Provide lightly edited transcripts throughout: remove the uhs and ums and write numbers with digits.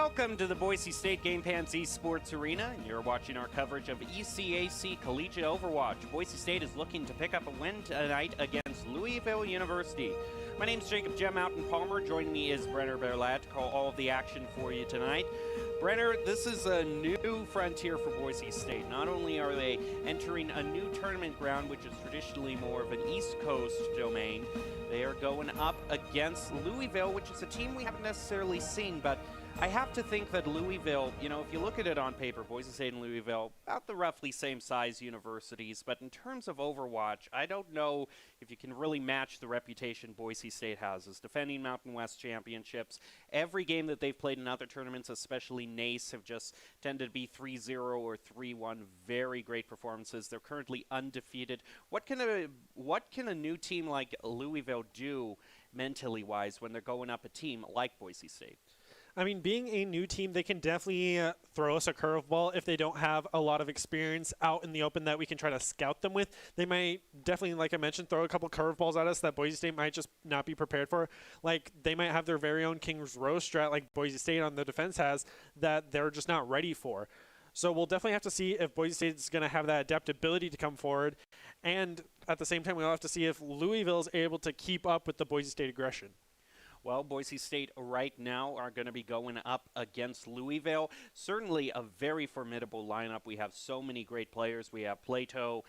Welcome to the Boise State Game Pans Esports Arena, and you're watching our coverage of ECAC Collegiate Overwatch. Boise State is looking to pick up a win tonight against Louisville University. My name's Jacob Jem Mountain Palmer. Joining me is Brenner Berlat to call all of the action for you tonight. Brenner, this is a new frontier for Boise State. Not only are they entering a new tournament ground, which is traditionally more of an East Coast domain, they are going up against Louisville, which is a team we haven't necessarily seen, but I have to think that Louisville, you know, if you look at it on paper, Boise State and Louisville, about the roughly same size universities, but in terms of Overwatch, I don't know if you can really match the reputation Boise State has as defending Mountain West championships. Every game that they've played in other tournaments, especially NACE, have just tended to be 3-0 or 3-1. Very great performances. They're currently undefeated. What can a new team like Louisville do mentally-wise when they're going up a team like Boise State? I mean, being a new team, they can definitely throw us a curveball if they don't have a lot of experience out in the open that we can try to scout them with. They might definitely, like I mentioned, throw a couple curveballs at us that Boise State might just not be prepared for. Like, they might have their very own King's Row strat like Boise State on the defense has that they're just not ready for. So we'll definitely have to see if Boise State's going to have that adaptability to come forward. And at the same time, we'll have to see if Louisville is able to keep up with the Boise State aggression. Well, Boise State right now are going to be going up against Louisville. Certainly a very formidable lineup. We have so many great players. We have Plato,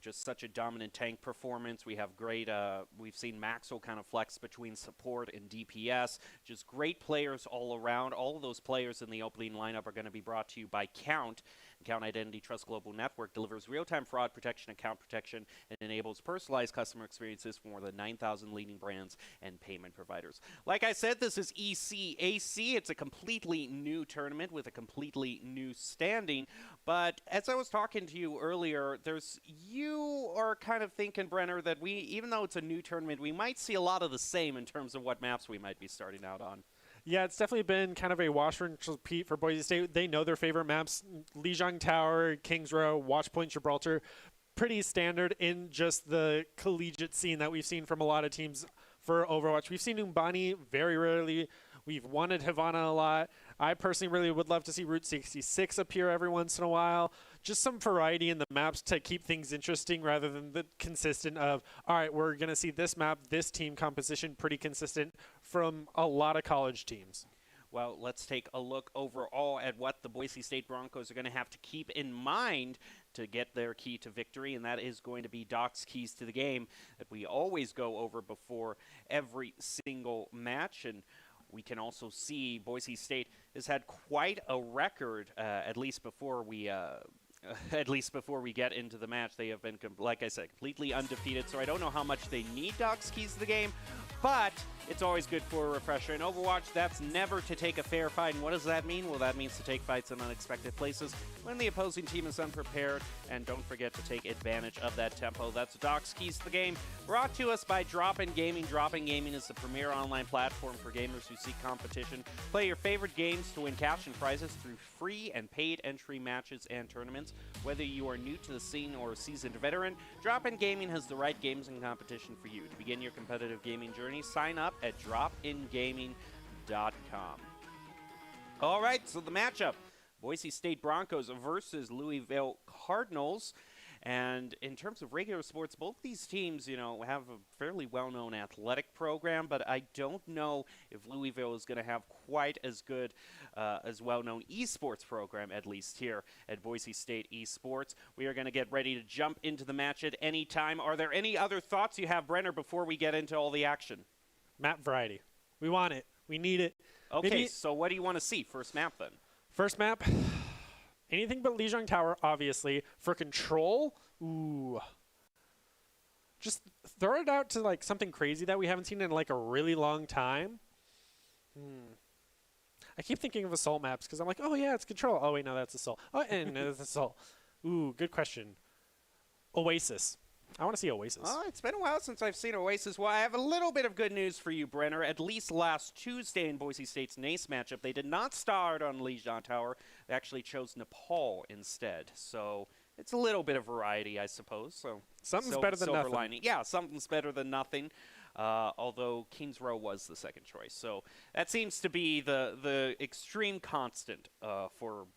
just such a dominant tank performance. We have great, we've seen Maxwell kind of flex between support and DPS. Just great players all around. All of those players in the opening lineup are going to be brought to you by Count. Count Identity Trust Global Network delivers real-time fraud protection, account protection, and enables personalized customer experiences for more than 9,000 leading brands and payment providers. Like I said, this is ECAC. It's a completely new tournament with a completely new standing. But as I was talking to you earlier, you are kind of thinking, Brenner, that even though it's a new tournament, we might see a lot of the same in terms of what maps we might be starting out on. Yeah, it's definitely been kind of a wash and repeat for Boise State. They know their favorite maps, Lijiang Tower, Kings Row, Watch Point, Gibraltar. Pretty standard in just the collegiate scene that we've seen from a lot of teams for Overwatch. We've seen Umbani very rarely. We've wanted Havana a lot. I personally really would love to see Route 66 appear every once in a while. Just some variety in the maps to keep things interesting rather than the consistent of, all right, we're going to see this map, this team composition pretty consistent from a lot of college teams. Well, let's take a look overall at what the Boise State Broncos are going to have to keep in mind to get their key to victory, and that is going to be Doc's keys to the game that we always go over before every single match. And we can also see Boise State has had quite a record, at least before we get into the match. They have been, like I said, completely undefeated, so I don't know how much they need Doc's keys to the game, but it's always good for a refresher. In Overwatch, that's never to take a fair fight. And what does that mean? Well, that means to take fights in unexpected places when the opposing team is unprepared. And don't forget to take advantage of that tempo. That's Doc's Keys to the Game, brought to us by Drop-In Gaming. Drop-In Gaming is the premier online platform for gamers who seek competition. Play your favorite games to win cash and prizes through free and paid entry matches and tournaments. Whether you are new to the scene or a seasoned veteran, Drop-In Gaming has the right games and competition for you. To begin your competitive gaming journey, sign up at dropingaming.com. All right, so the matchup, Boise State Broncos versus Louisville Cardinals. And in terms of regular sports, both these teams, you know, have a fairly well-known athletic program, but I don't know if Louisville is going to have quite as good, as well-known esports program, at least here at Boise State Esports. We are going to get ready to jump into the match at any time. Are there any other thoughts you have, Brenner, before we get into all the action? Map variety. We want it. We need it. Okay, so what do you want to see? First map, then. First map, anything but Lijiang Tower, obviously. For control, ooh. Just throw it out to, like, something crazy that we haven't seen in, like, a really long time. I keep thinking of Assault maps because I'm like, oh, yeah, it's control. Oh, wait, no, that's Assault. Oh, and it's Assault. Ooh, good question. Oasis. I want to see Oasis. Oh, it's been a while since I've seen Oasis. Well, I have a little bit of good news for you, Brenner. At least last Tuesday in Boise State's NACE matchup, they did not start on Lijiang Tower. They actually chose Nepal instead. So it's a little bit of variety, I suppose. So something's better than nothing. Lining. Yeah, something's better than nothing. although Kings Row was the second choice. So that seems to be the extreme constant for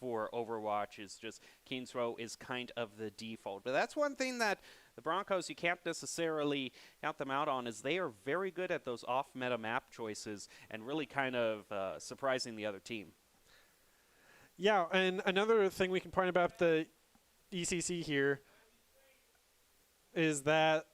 Overwatch, is just Kings Row is kind of the default. But that's one thing that the Broncos, you can't necessarily count them out on, is they are very good at those off-meta map choices and really kind of surprising the other team. Yeah, and another thing we can point about the ECC here is that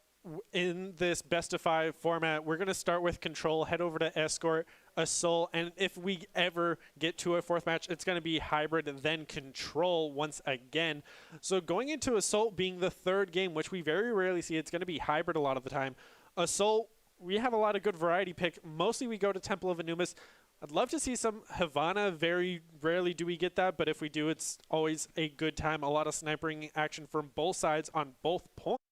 in this best-of-5 format, we're going to start with Control, head over to Escort, Assault, and if we ever get to a fourth match, it's going to be Hybrid and then Control once again. So going into Assault being the third game, which we very rarely see, it's going to be Hybrid a lot of the time. Assault, we have a lot of good variety pick. Mostly we go to Temple of Anumis. I'd love to see some Havana. Very rarely do we get that, but if we do, it's always a good time. A lot of sniping action from both sides on both points.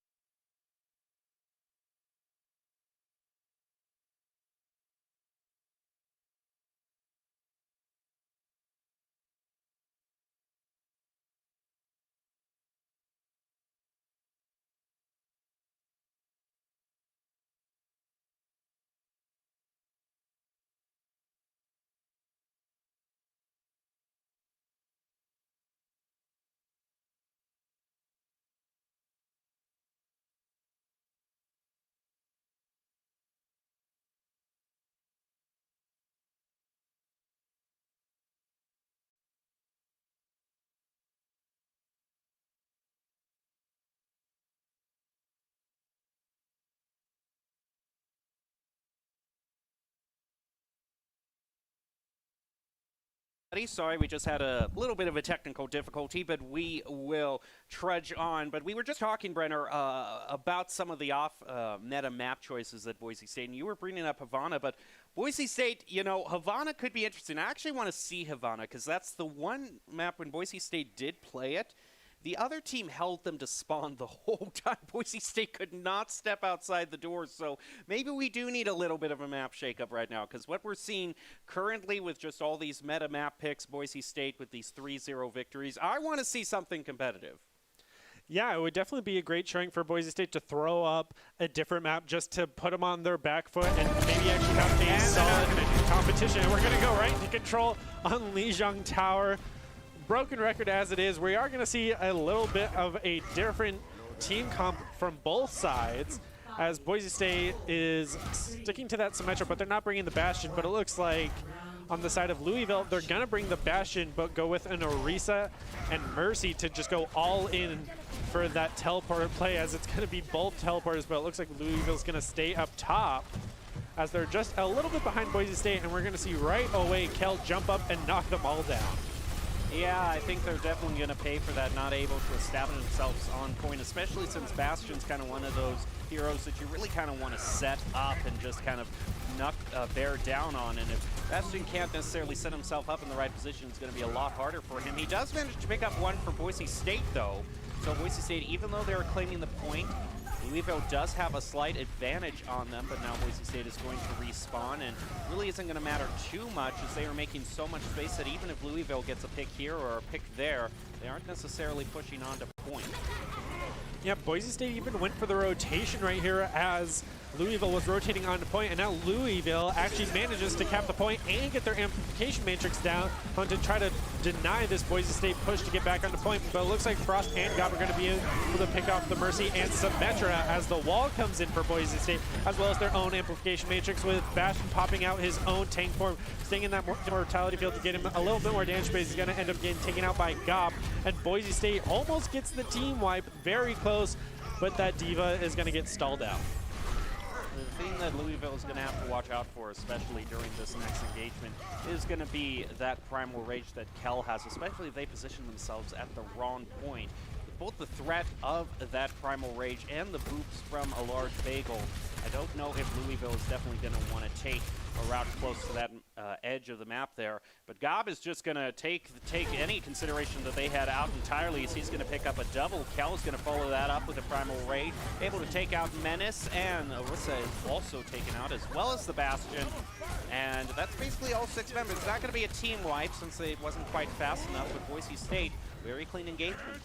Sorry, we just had a little bit of a technical difficulty, but we will trudge on. But we were just talking, Brenner, about some of the off-meta map choices at Boise State, and you were bringing up Havana, but Boise State, you know, Havana could be interesting. I actually want to see Havana, because that's the one map when Boise State did play it. The other team held them to spawn the whole time. Boise State could not step outside the doors, so maybe we do need a little bit of a map shakeup right now, because what we're seeing currently with just all these meta map picks, Boise State with these 3-0 victories, I want to see something competitive. Yeah, it would definitely be a great showing for Boise State to throw up a different map just to put them on their back foot and maybe actually have a solid competition. And we're going to go right into Control on Louisville Tower. Broken record as it is, we are going to see a little bit of a different team comp from both sides, as Boise State is sticking to that Symmetra, but they're not bringing the Bastion. But it looks like on the side of Louisville, they're going to bring the Bastion, but go with an Orisa and Mercy to just go all in for that teleport play, as it's going to be both teleporters, but it looks like Louisville's going to stay up top, as they're just a little bit behind Boise State, and we're going to see right away Kel jump up and knock them all down. Yeah, I think they're definitely going to pay for that, not able to establish themselves on point, especially since Bastion's kind of one of those heroes that you really kind of want to set up and just kind of bear down on. And if Bastion can't necessarily set himself up in the right position, it's going to be a lot harder for him. He does manage to pick up one for Boise State, though. So Boise State, even though they're claiming the point, Louisville does have a slight advantage on them, but now Boise State is going to respawn, and really isn't going to matter too much, as they are making so much space that even if Louisville gets a pick here or a pick there, they aren't necessarily pushing on to point. Yeah, Boise State even went for the rotation right here as Louisville was rotating on the point, and now Louisville actually manages to cap the point and get their amplification matrix down to try to deny this Boise State push to get back on the point. But it looks like Frost and Gob are going to be able to pick off the Mercy and Symmetra as the wall comes in for Boise State, as well as their own amplification matrix, with Bastion popping out his own tank form, staying in that mortality field to get him a little bit more damage, but he's going to end up getting taken out by Gob. And Boise State almost gets the team wipe, very close, but that Diva is going to get stalled out. The thing that Louisville is going to have to watch out for, especially during this next engagement, is going to be that Primal Rage that Kel has, especially if they position themselves at the wrong point. Both the threat of that Primal Rage and the boops from a large bagel, I don't know if Louisville is definitely going to want to take a route close to that edge of the map there. But Gob is just going to take any consideration that they had out entirely, as he's going to pick up a double. Kel is going to follow that up with a Primal Rage, able to take out Menace, and Orisa is also taken out, as well as the Bastion. And that's basically all 6 members. It's not going to be a team wipe, since it wasn't quite fast enough with Boise State. Very clean engagement.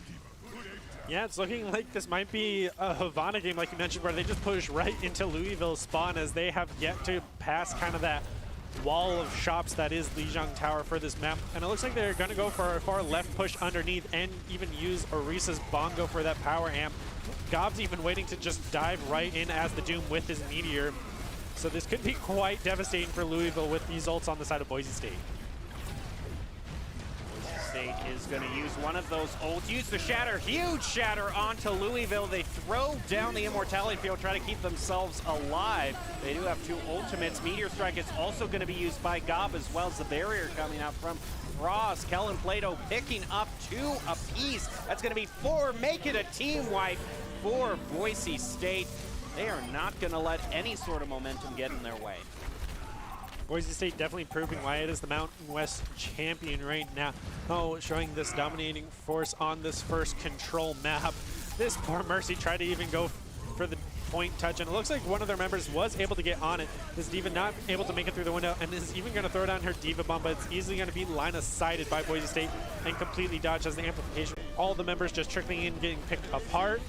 Yeah, it's looking like this might be a Havana game, like you mentioned, where they just push right into Louisville's spawn as they have yet to pass kind of that wall of shops that is Lijiang Tower for this map. And it looks like they're going to go for a far left push underneath and even use Orisa's Bongo for that power amp. Gob's even waiting to just dive right in as the Doom with his Meteor. So this could be quite devastating for Louisville with these ults on the side of Boise State. State is going to use one of those ults, use the shatter, huge shatter onto Louisville. They throw down the immortality field, try to keep themselves alive. They do have two ultimates. Meteor Strike is also going to be used by Gob, as well as the barrier coming out from Frost. Kellen Plato picking up 2 apiece. That's going to be 4, make it a team wipe for Boise State. They are not going to let any sort of momentum get in their way. Boise State definitely proving why it is the Mountain West champion right now. Oh, showing this dominating force on this first control map. This poor Mercy tried to even go for the point touch, and it looks like one of their members was able to get on it. This Diva not able to make it through the window, and is even going to throw down her Diva Bomb, but it's easily going to be line of sighted by Boise State and completely dodged as the amplification. All the members just trickling in, getting picked apart.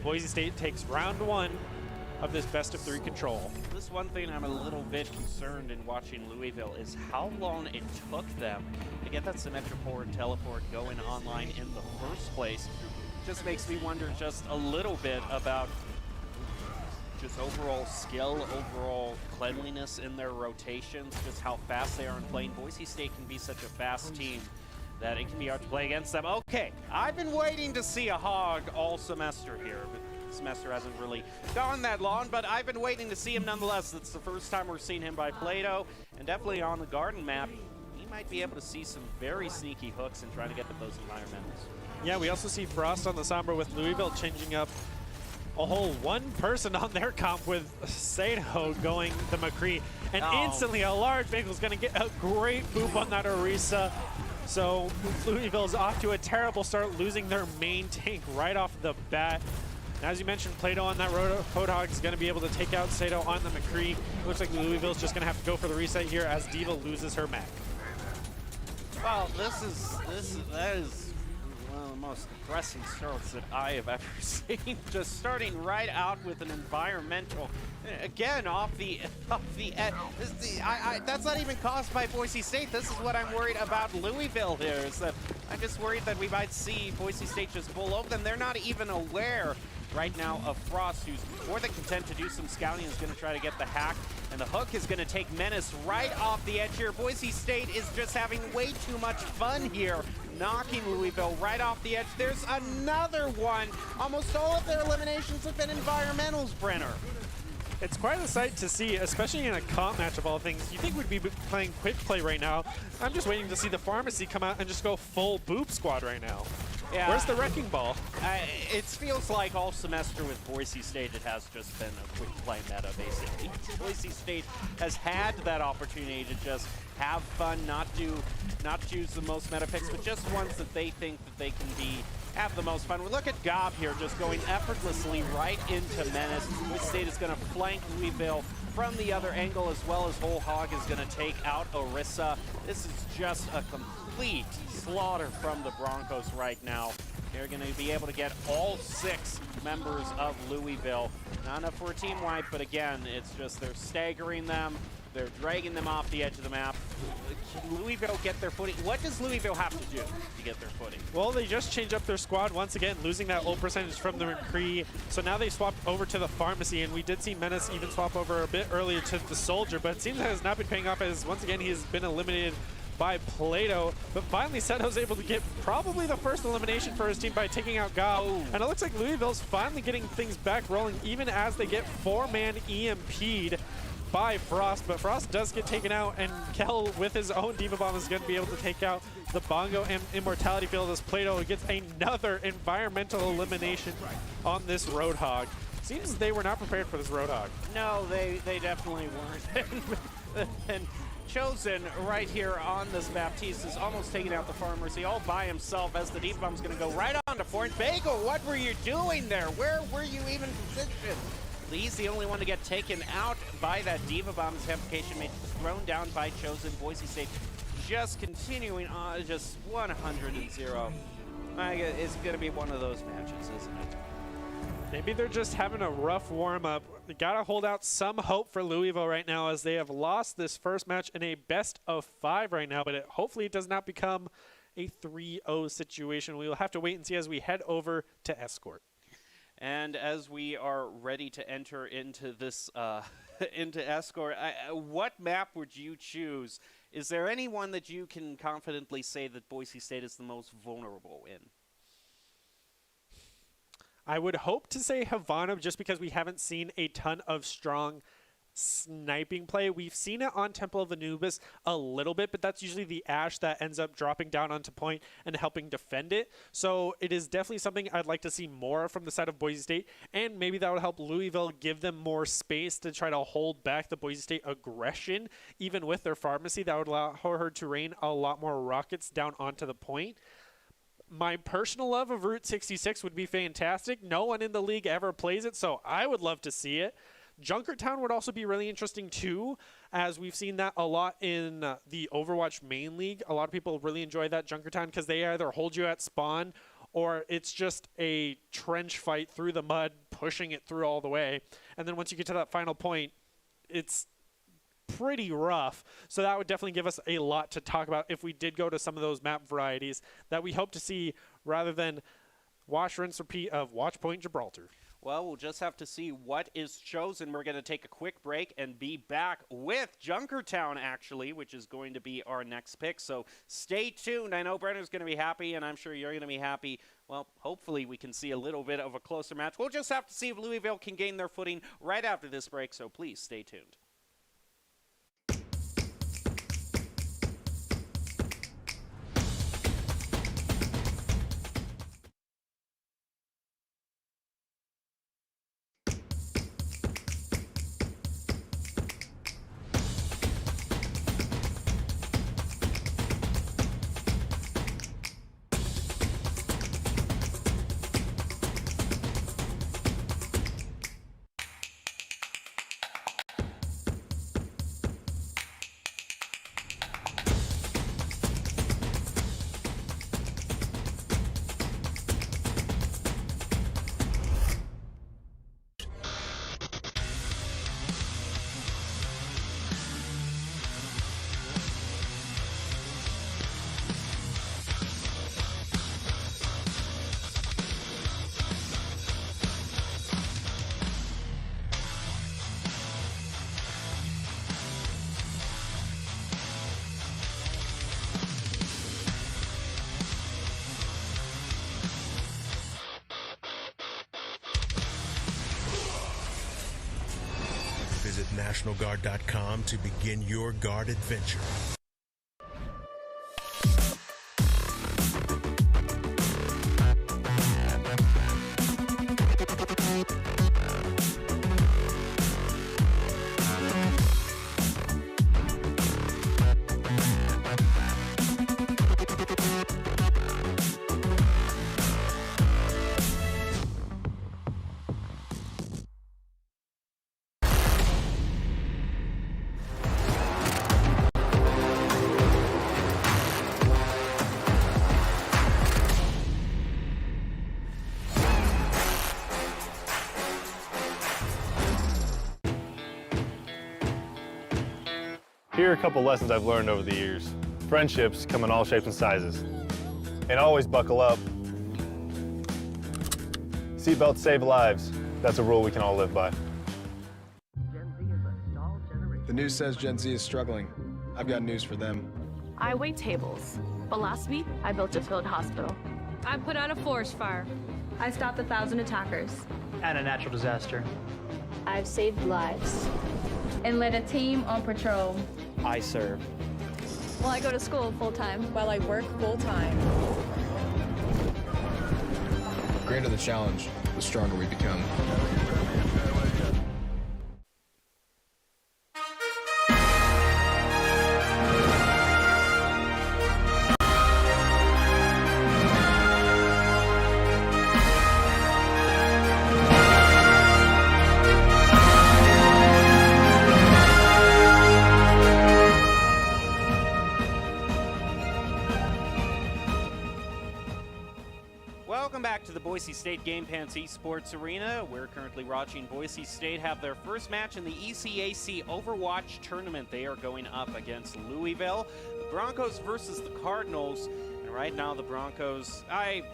Boise State takes round 1 of this best of 3 control. This one thing I'm a little bit concerned in watching Louisville is how long it took them to get that Symmetrical and Teleport going online in the first place. Just makes me wonder just a little bit about just overall skill, overall cleanliness in their rotations, just how fast they are in playing. Boise State can be such a fast team that it can be hard to play against them. Okay, I've been waiting to see a hog all semester here, but semester hasn't really gone that long, but I've been waiting to see him nonetheless. It's the first time we're seeing him by Plato, and definitely on the Garden map, he might be able to see some very sneaky hooks and trying to get to those environmentals. Yeah, we also see Frost on the Sombra with Louisville changing up a whole one person on their comp with Sato going the McCree, and instantly a large Bagel is going to get a great boop on that Orisa. So Louisville's off to a terrible start, losing their main tank right off the bat. As you mentioned, Plato on that Roadhog is going to be able to take out Sato on the McCree. Looks like Louisville's just going to have to go for the reset here as Diva loses her mech. Well, that is one of the most depressing starts that I have ever seen. Just starting right out with an environmental, again off the edge. That's not even caused by Boise State. This is what I'm worried about Louisville here. Is that I'm just worried that we might see Boise State just pull over them. They're not even aware right now of Frost, who's more than content to do some scouting, is going to try to get the hack, and the hook is going to take Menace right off the edge here. Boise State is just having way too much fun here, knocking Louisville right off the edge. There's another one. Almost all of their eliminations have been environmentals, Brenner. It's quite a sight to see, especially in a comp match of all things. You think we'd be playing quick play right now. I'm just waiting to see the Pharmacy come out and just go full boop squad right now. Yeah. Where's the Wrecking Ball? It feels like all semester with Boise State, it has just been a quick play meta, basically. Boise State has had that opportunity to just have fun, not choose the most meta picks, but just ones that they think that they can have the most fun. We look at Gob here just going effortlessly right into Menace. Boise State is going to flank Louisville from the other angle, as well as Whole Hog is going to take out Orisa. This is just a complete slaughter from the Broncos right now. They're going to be able to get all 6 members of Louisville. Not enough for a team wipe, but again, it's just they're staggering them. They're dragging them off the edge of the map. Can Louisville get their footing? What does Louisville have to do to get their footing? Well, they just changed up their squad once again, losing that ult percentage from the McCree. So now they swapped over to the Pharmacy, and we did see Menace even swap over a bit earlier to the Soldier, but it seems that has not been paying off as once again he has been eliminated by Plato. But finally Seto's able to get probably the first elimination for his team by taking out Gob. And it looks like Louisville's finally getting things back rolling, even as they get 4-man EMP'd by Frost, but Frost does get taken out, and Kel with his own Diva Bomb is going to be able to take out the Bongo and Immortality Field as Plato gets another environmental elimination on this Roadhog. Seems they were not prepared for this Roadhog. No, they definitely weren't. And Chosen right here on this Baptiste is almost taking out the Pharmacy all by himself as the Diva Bomb's going to go right on to point. Bagel, what were you doing there? Where were you even positioned? He's the only one to get taken out by that Diva Bomb's amplification made, thrown down by Chosen. Boise State just continuing on, just 100-0. It's going to be one of those matches, isn't it? Maybe they're just having a rough warm-up. They got to hold out some hope for Louisville right now, as they have lost this first match in a best-of-5 right now, but hopefully it does not become a 3-0 situation. We will have to wait and see as we head over to Escort. And as we are ready to enter into this, into Escort, what map would you choose? Is there anyone that you can confidently say that Boise State is the most vulnerable in? I would hope to say Havana, just because we haven't seen a ton of strong sniping play. We've seen it on Temple of Anubis a little bit, but that's usually the Ash that ends up dropping down onto point and helping defend it. So it is definitely something I'd like to see more from the side of Boise State, and maybe that would help Louisville give them more space to try to hold back the Boise State aggression. Even with their pharmacy, that would allow her to rain a lot more rockets down onto the point. My personal love of Route 66 would be fantastic. No one in the league ever plays it, so I would love to see it. Junkertown would also be really interesting too, as we've seen that a lot in the Overwatch main league. A lot of people really enjoy that Junkertown because they either hold you at spawn or it's just a trench fight through the mud, pushing it through all the way. And then once you get to that final point, it's pretty rough. So that would definitely give us a lot to talk about if we did go to some of those map varieties that we hope to see, rather than wash, rinse, repeat of Watchpoint Gibraltar. Well, we'll just have to see what is chosen. We're going to take a quick break and be back with Junkertown, actually, which is going to be our next pick. So stay tuned. I know Brenner's going to be happy, and I'm sure you're going to be happy. Well, hopefully we can see a little bit of a closer match. We'll just have to see if Louisville can gain their footing right after this break, so please stay tuned. Visit NationalGuard.com to begin your guard adventure. Here are a couple lessons I've learned over the years. Friendships come in all shapes and sizes. And always buckle up. Seatbelts save lives. That's a rule we can all live by. The news says Gen Z is struggling. I've got news for them. I wait tables, but last week I built a field hospital. I put out a forest fire. I stopped 1,000 attackers. And a natural disaster. I've saved lives. And led a team on patrol. I serve. Well, I go to school full-time. While I work full-time. The greater the challenge, the stronger we become. to the Boise State Game Pants Esports Arena. We're currently watching Boise State have their first match in the ECAC Overwatch tournament. They are going up against Louisville. The Broncos versus the Cardinals. And right now the Broncos, I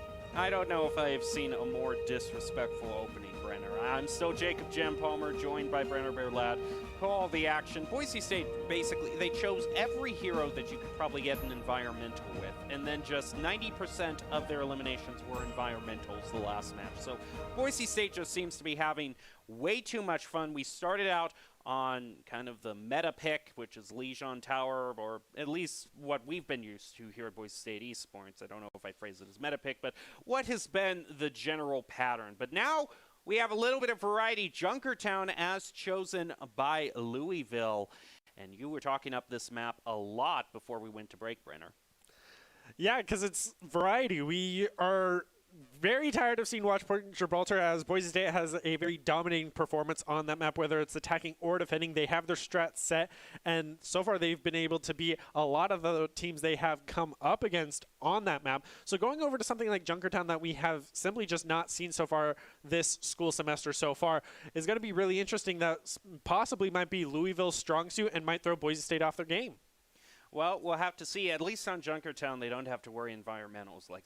don't know if I have seen a more disrespectful opening, Brenner. I'm still Jacob Jem Palmer, joined by Brenner Bearlad. Call the action. Boise State, basically, they chose every hero that you could probably get an environmental with, and then just 90% of their eliminations were environmentals the last match. So Boise State just seems to be having way too much fun. We started out on kind of the meta pick, which is Lijon Tower, or at least what we've been used to here at Boise State Esports. I don't know if I phrase it as meta pick, but what has been the general pattern. But now we have a little bit of variety. Junkertown as chosen by Louisville. And you were talking up this map a lot before we went to break, Brenner. Yeah, because it's variety. We are very tired of seeing Watchpoint Gibraltar, as Boise State has a very dominating performance on that map, whether it's attacking or defending. They have their strats set, and so far they've been able to beat a lot of the teams they have come up against on that map. So going over to something like Junkertown that we have simply just not seen so far this school semester so far is going to be really interesting. That possibly might be Louisville's strong suit and might throw Boise State off their game. Well, we'll have to see. At least on Junkertown, they don't have to worry environmentals like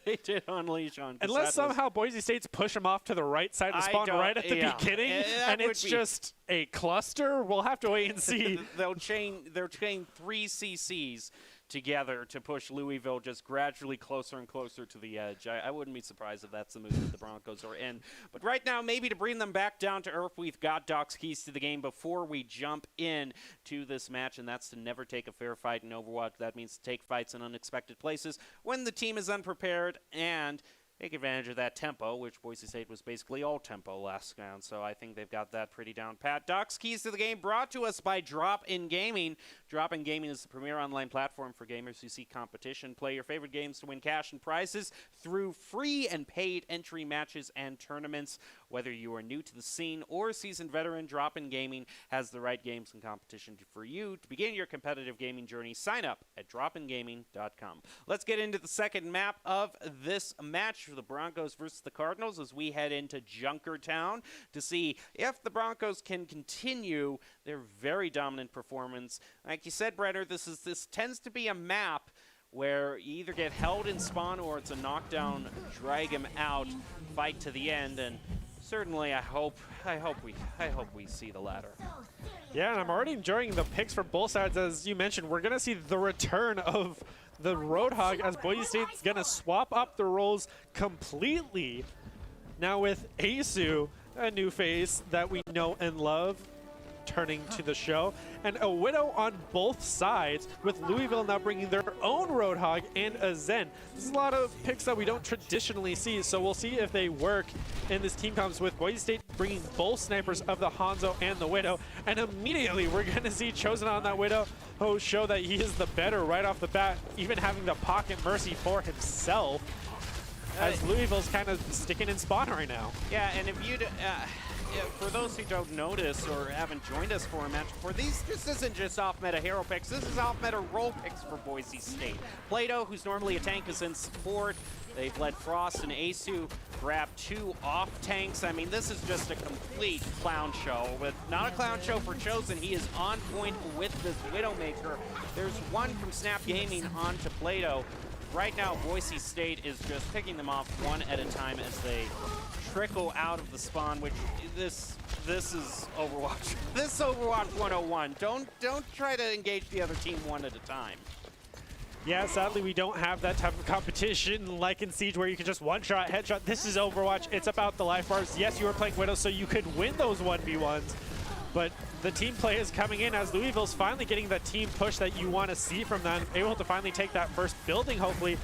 they did on Lijon. Unless somehow Boise State's push them off to the right side of the spawn right at the beginning, and it's just a cluster. We'll have to wait and see. They'll chain 3 CCs together to push Louisville just gradually closer and closer to the edge. I wouldn't be surprised if that's the move that the Broncos are in. But right now, maybe to bring them back down to earth, we've got Doc's keys to the game before we jump in to this match, and that's to never take a fair fight in Overwatch. That means to take fights in unexpected places when the team is unprepared and take advantage of that tempo, which Boise State was basically all tempo last round, so I think they've got that pretty down pat. Doc's keys to the game brought to us by Drop In Gaming. Drop In Gaming is the premier online platform for gamers who seek competition. Play your favorite games to win cash and prizes through free and paid entry matches and tournaments. Whether you are new to the scene or a seasoned veteran, Drop In Gaming has the right games and competition for you to begin your competitive gaming journey. Sign up at dropingaming.com. Let's get into the second map of this match, the Broncos versus the Cardinals, as we head into Junkertown to see if the Broncos can continue their very dominant performance. Like you said, Brenner, this tends to be a map where you either get held in spawn or it's a knockdown, drag him out, fight to the end, and certainly I hope we see the latter. Yeah, and I'm already enjoying the picks for both sides. As you mentioned, we're going to see the return of the Roadhog as Boise State's going to swap up the roles completely. Now with Asu, a new face that we know and love, turning to the show, and a Widow on both sides, with Louisville now bringing their own Roadhog and a Zen. This is a lot of picks that we don't traditionally see, so we'll see if they work in this team comps, with Boise State bringing both snipers of the Hanzo and the Widow, and immediately we're going to see Chosen on that Widow show that he is the better right off the bat, even having the pocket mercy for himself, as Louisville's kind of sticking in spawn right now. Yeah, and if you'd for those who don't notice or haven't joined us for a match before, this isn't just off-meta hero picks. This is off-meta role picks for Boise State. Plato, who's normally a tank, is in support. They've let Frost and Asu grab 2 off tanks. I mean, this is just a complete clown show, but not a clown show for Chosen. He is on point with this Widowmaker. There's one from Snap Gaming onto Plato. Right now, Boise State is just picking them off one at a time as they trickle out of the spawn, which this is Overwatch. This is Overwatch 101. Don't try to engage the other team one at a time. Yeah, sadly we don't have that type of competition like in Siege where you can just one-shot, headshot. This is Overwatch. It's about the life bars. Yes, you were playing Widow, so you could win those 1v1s, but the team play is coming in as Louisville's finally getting that team push that you want to see from them, able to finally take that first building, hopefully.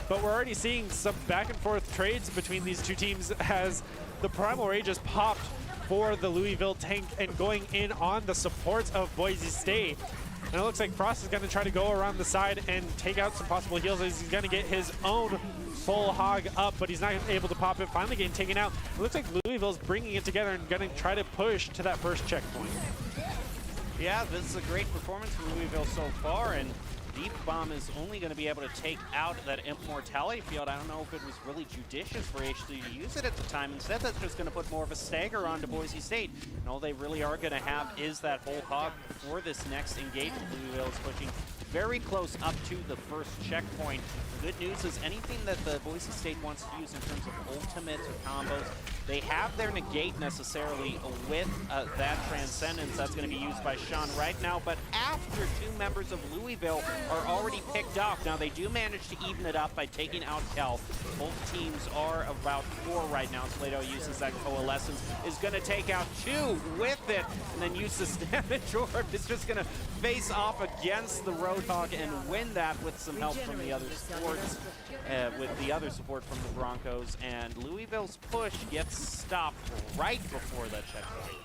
But we're already seeing some back and forth trades between these two teams as the Primal Rage has popped for the Louisville tank and going in on the supports of Boise State. And it looks like Frost is going to try to go around the side and take out some possible heals as he's going to get his own full hog up, but he's not able to pop it, finally getting taken out. It looks like Louisville's bringing it together and going to try to push to that first checkpoint. Yeah, this is a great performance from Louisville so far, and Deep Bomb is only going to be able to take out that Immortality field. I don't know if it was really judicious for HD to use it at the time. Instead, that's just going to put more of a stagger onto Boise State. And all they really are going to have is that whole hog for this next engagement. Louisville is pushing very close up to the first checkpoint. The good news is anything that the Boise State wants to use in terms of ultimate combos, they have their negate necessarily with that Transcendence. That's going to be used by Sean right now, but after two members of Louisville are already picked off. Now they do manage to even it up by taking out Kel. Both teams are about 4 right now. Plato uses that Coalescence, is going to take out 2 with it, and then uses damage orb. It's just going to face off against the Roadhog and win that with some help from the other supports, with the other support from the Broncos. And Louisville's push gets stopped right before that checkpoint.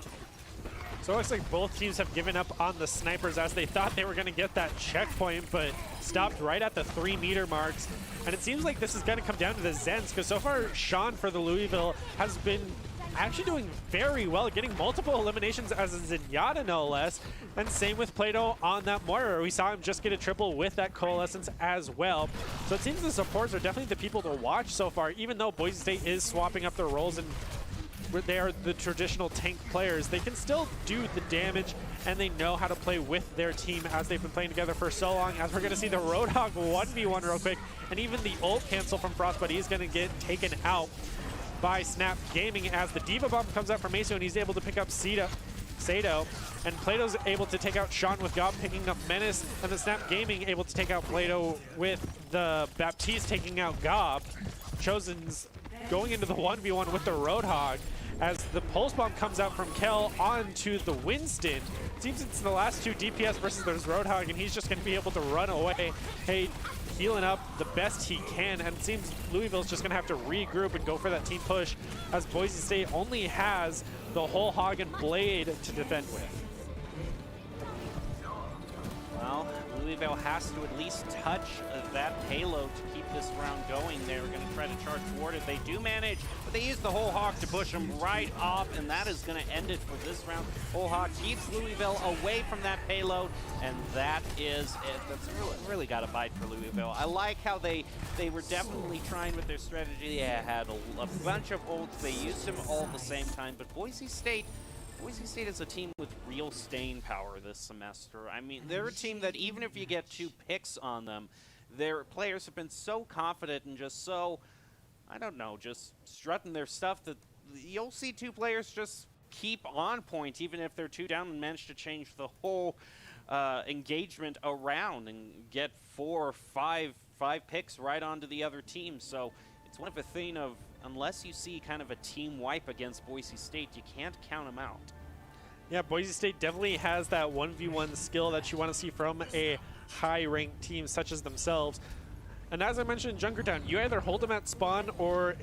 So it looks like both teams have given up on the snipers as they thought they were going to get that checkpoint, but stopped right at the 3-meter marks. And it seems like this is going to come down to the Zens, because so far Sean for the Louisville has been actually doing very well, getting multiple eliminations as a Zenyatta no less. And same with Plato on that Moira. We saw him just get a triple with that Coalescence as well. So it seems the supports are definitely the people to watch so far, even though Boise State is swapping up their roles and they are the traditional tank players. They can still do the damage, and they know how to play with their team as they've been playing together for so long. As we're going to see the Roadhog 1v1 real quick, and even the ult cancel from Frostbite is going to get taken out by Snap Gaming as the Diva Bomb comes out from Asu, and he's able to pick up Sato, and Plato's able to take out Sean with Gob, picking up Menace, and the Snap Gaming able to take out Plato with the Baptiste taking out Gob. Chosen's going into the 1v1 with the Roadhog as the Pulse Bomb comes out from Kel onto the Winston. It seems it's the last 2 DPS versus there's Roadhog, and he's just going to be able to run away. Hey, healing up the best he can, and it seems Louisville's just going to have to regroup and go for that team push as Boise State only has the whole Hog and Blade to defend with. Well, Louisville has to at least touch that payload to keep this round going. They're going to try to charge toward it. They do manage, but they use the whole Hog to push them right off, and that is going to end it for this round. Whole Hog keeps Louisville away from that payload, and that is it. That's really got a bite for Louisville. I like how they were definitely trying with their strategy. They had a bunch of ults. They used them all at the same time, but Boise State is a team with real staying power this semester. I mean, they're a team that even if you get 2 picks on them, their players have been so confident and just so, I don't know, just strutting their stuff that you'll see 2 players just keep on point even if they're 2 down and manage to change the whole engagement around and get 4 or 5 picks right onto the other team. So it's one of a thing of, unless you see kind of a team wipe against Boise State, you can't count them out. Yeah, Boise State definitely has that 1v1 skill that you want to see from a high-ranked team such as themselves. And as I mentioned in Junkertown, you either hold them at spawn or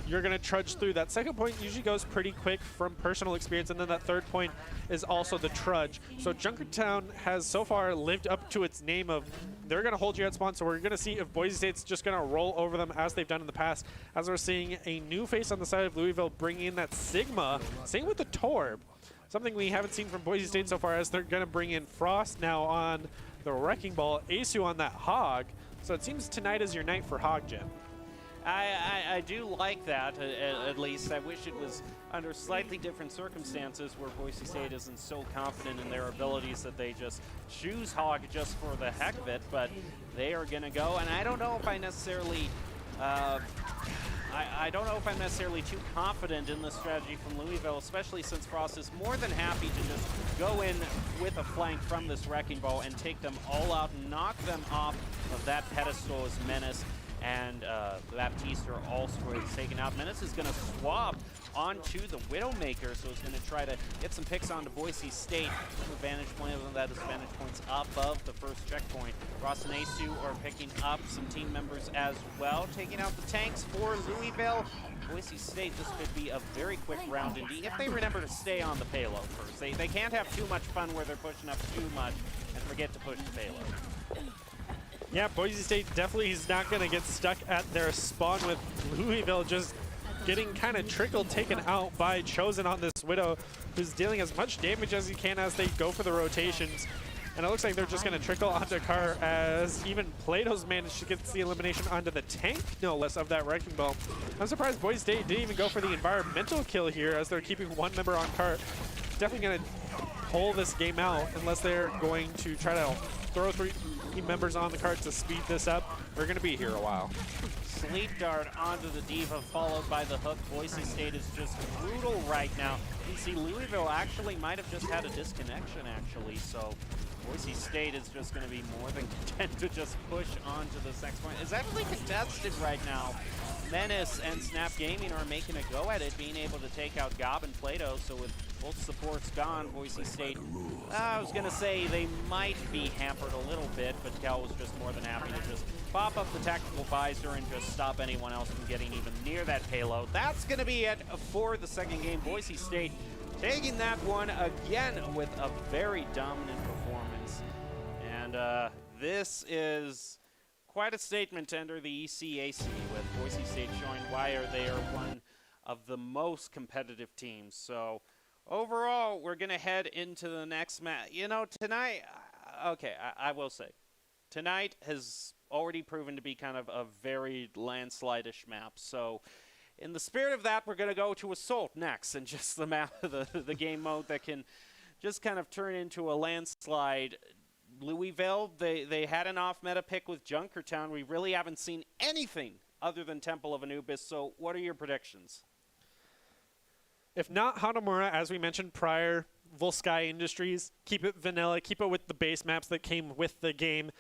you're going to trudge through. That second point usually goes pretty quick from personal experience, and then that third point is also the trudge. So Junkertown has so far lived up to its name of they're going to hold you at spawn, so we're going to see if Boise State's just going to roll over them as they've done in the past, as we're seeing a new face on the side of Louisville bringing in that Sigma, same with the Torb. Something we haven't seen from Boise State so far, as they're going to bring in Frost now on the Wrecking Ball, Asu on that Hog. So it seems tonight is your night for Hog, Jim. I do like that, at least. I wish it was under slightly different circumstances where Boise State isn't so confident in their abilities that they just choose Hog just for the heck of it, but they are going to go. And I don't know if I necessarily... I don't know if I'm necessarily too confident in the strategy from Louisville, especially since Frost is more than happy to just go in with a flank from this Wrecking Ball and take them all out and knock them off of that pedestal as Menace and Baptiste are all taken out. Menace is going to swap onto the Widowmaker, so it's going to try to get some picks onto Boise State. The vantage point of that is vantage points above the first checkpoint. Ross and Asu are picking up some team members as well, taking out the tanks for Louisville. Boise State, this could be a very quick round indeed if they remember to stay on the payload first. They can't have too much fun where they're pushing up too much and forget to push the payload. Yeah, Boise State definitely is not going to get stuck at their spawn with Louisville just getting kind of trickled taken out by Chosen on this Widow, who's dealing as much damage as he can as they go for the rotations. And it looks like they're just going to trickle onto Car as even Plato's managed to get the elimination onto the tank, no less, of that Wrecking Ball. I'm surprised Boise State didn't even go for the environmental kill here as they're keeping one member on Cart. Definitely going to pull this game out unless they're going to try to throw 3 members on the cart to speed this up. We're going to be here a while. Sleep Dart onto the Diva, followed by the hook. Boise State is just brutal right now. You see, Louisville actually might have just had a disconnection, actually, so Boise State is just going to be more than content to just push on to this next point. It's actually contested right now. Menace and Snap Gaming are making a go at it, being able to take out Gob and Plato, so with both supports gone, Boise State, I was going to say they might be hampered a little bit, but Cal was just more than happy to just pop up the tactical visor and just stop anyone else from getting even near that payload. That's going to be it for the second game. Boise State taking that one again with a very dominant performance. And this is quite a statement to enter the ECAC, with Boise State showing why they are one of the most competitive teams. So overall, we're going to head into the next match. You know, tonight, okay, I will say, tonight has already proven to be kind of a very landslide-ish map. So in the spirit of that, we're going to go to Assault next, and just the map, the game mode that can just kind of turn into a landslide. Louisville, they had an off-meta pick with Junkertown. We really haven't seen anything other than Temple of Anubis. So what are your predictions? If not Hanamura, as we mentioned prior, Volsky Industries, keep it vanilla, keep it with the base maps that came with the game,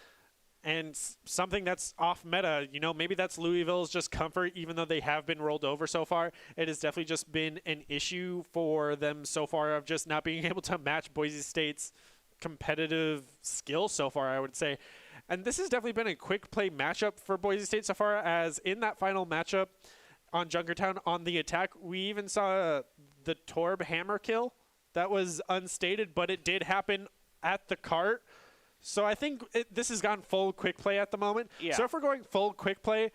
and something that's off meta. You know, maybe that's Louisville's just comfort, even though they have been rolled over so far. It has definitely just been an issue for them so far of just not being able to match Boise State's competitive skill so far, I would say. And this has definitely been a quick play matchup for Boise State so far, as in that final matchup on Junkertown on the attack, we even saw the Torb hammer kill. That was unstated, but it did happen at the cart. So I think this has gone full quick play at the moment. Yeah. So if we're going full quick play,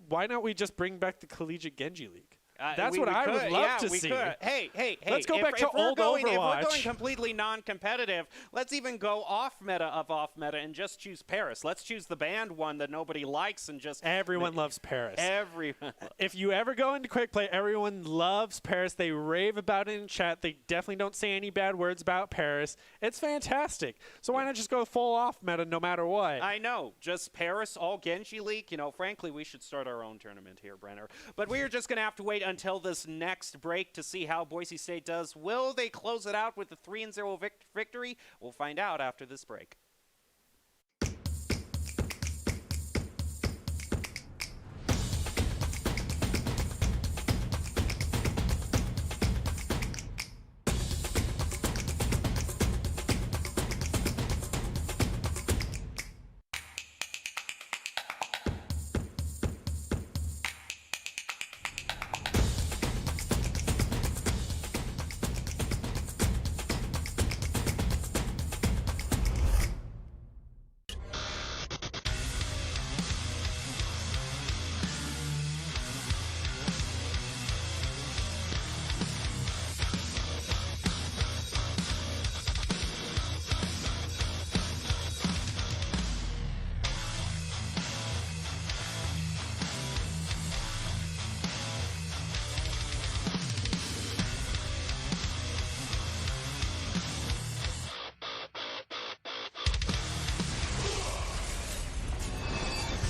why not we just bring back the Collegiate Genji League? That's what I would love to see. Hey, let's go back to old Overwatch. If we're going completely non-competitive, let's even go off-meta of off-meta and just choose Paris. Let's choose the banned one that nobody likes and just... Everyone loves Paris. Everyone. If you ever go into quick play, everyone loves Paris. They rave about it in chat. They definitely don't say any bad words about Paris. It's fantastic. So why not just go full off-meta no matter what? I know. Just Paris, all Genji League. You know, frankly, we should start our own tournament here, Brenner. But we're just going to have to wait until this next break to see how Boise State does. Will they close it out with a 3-0 victory? We'll find out after this break.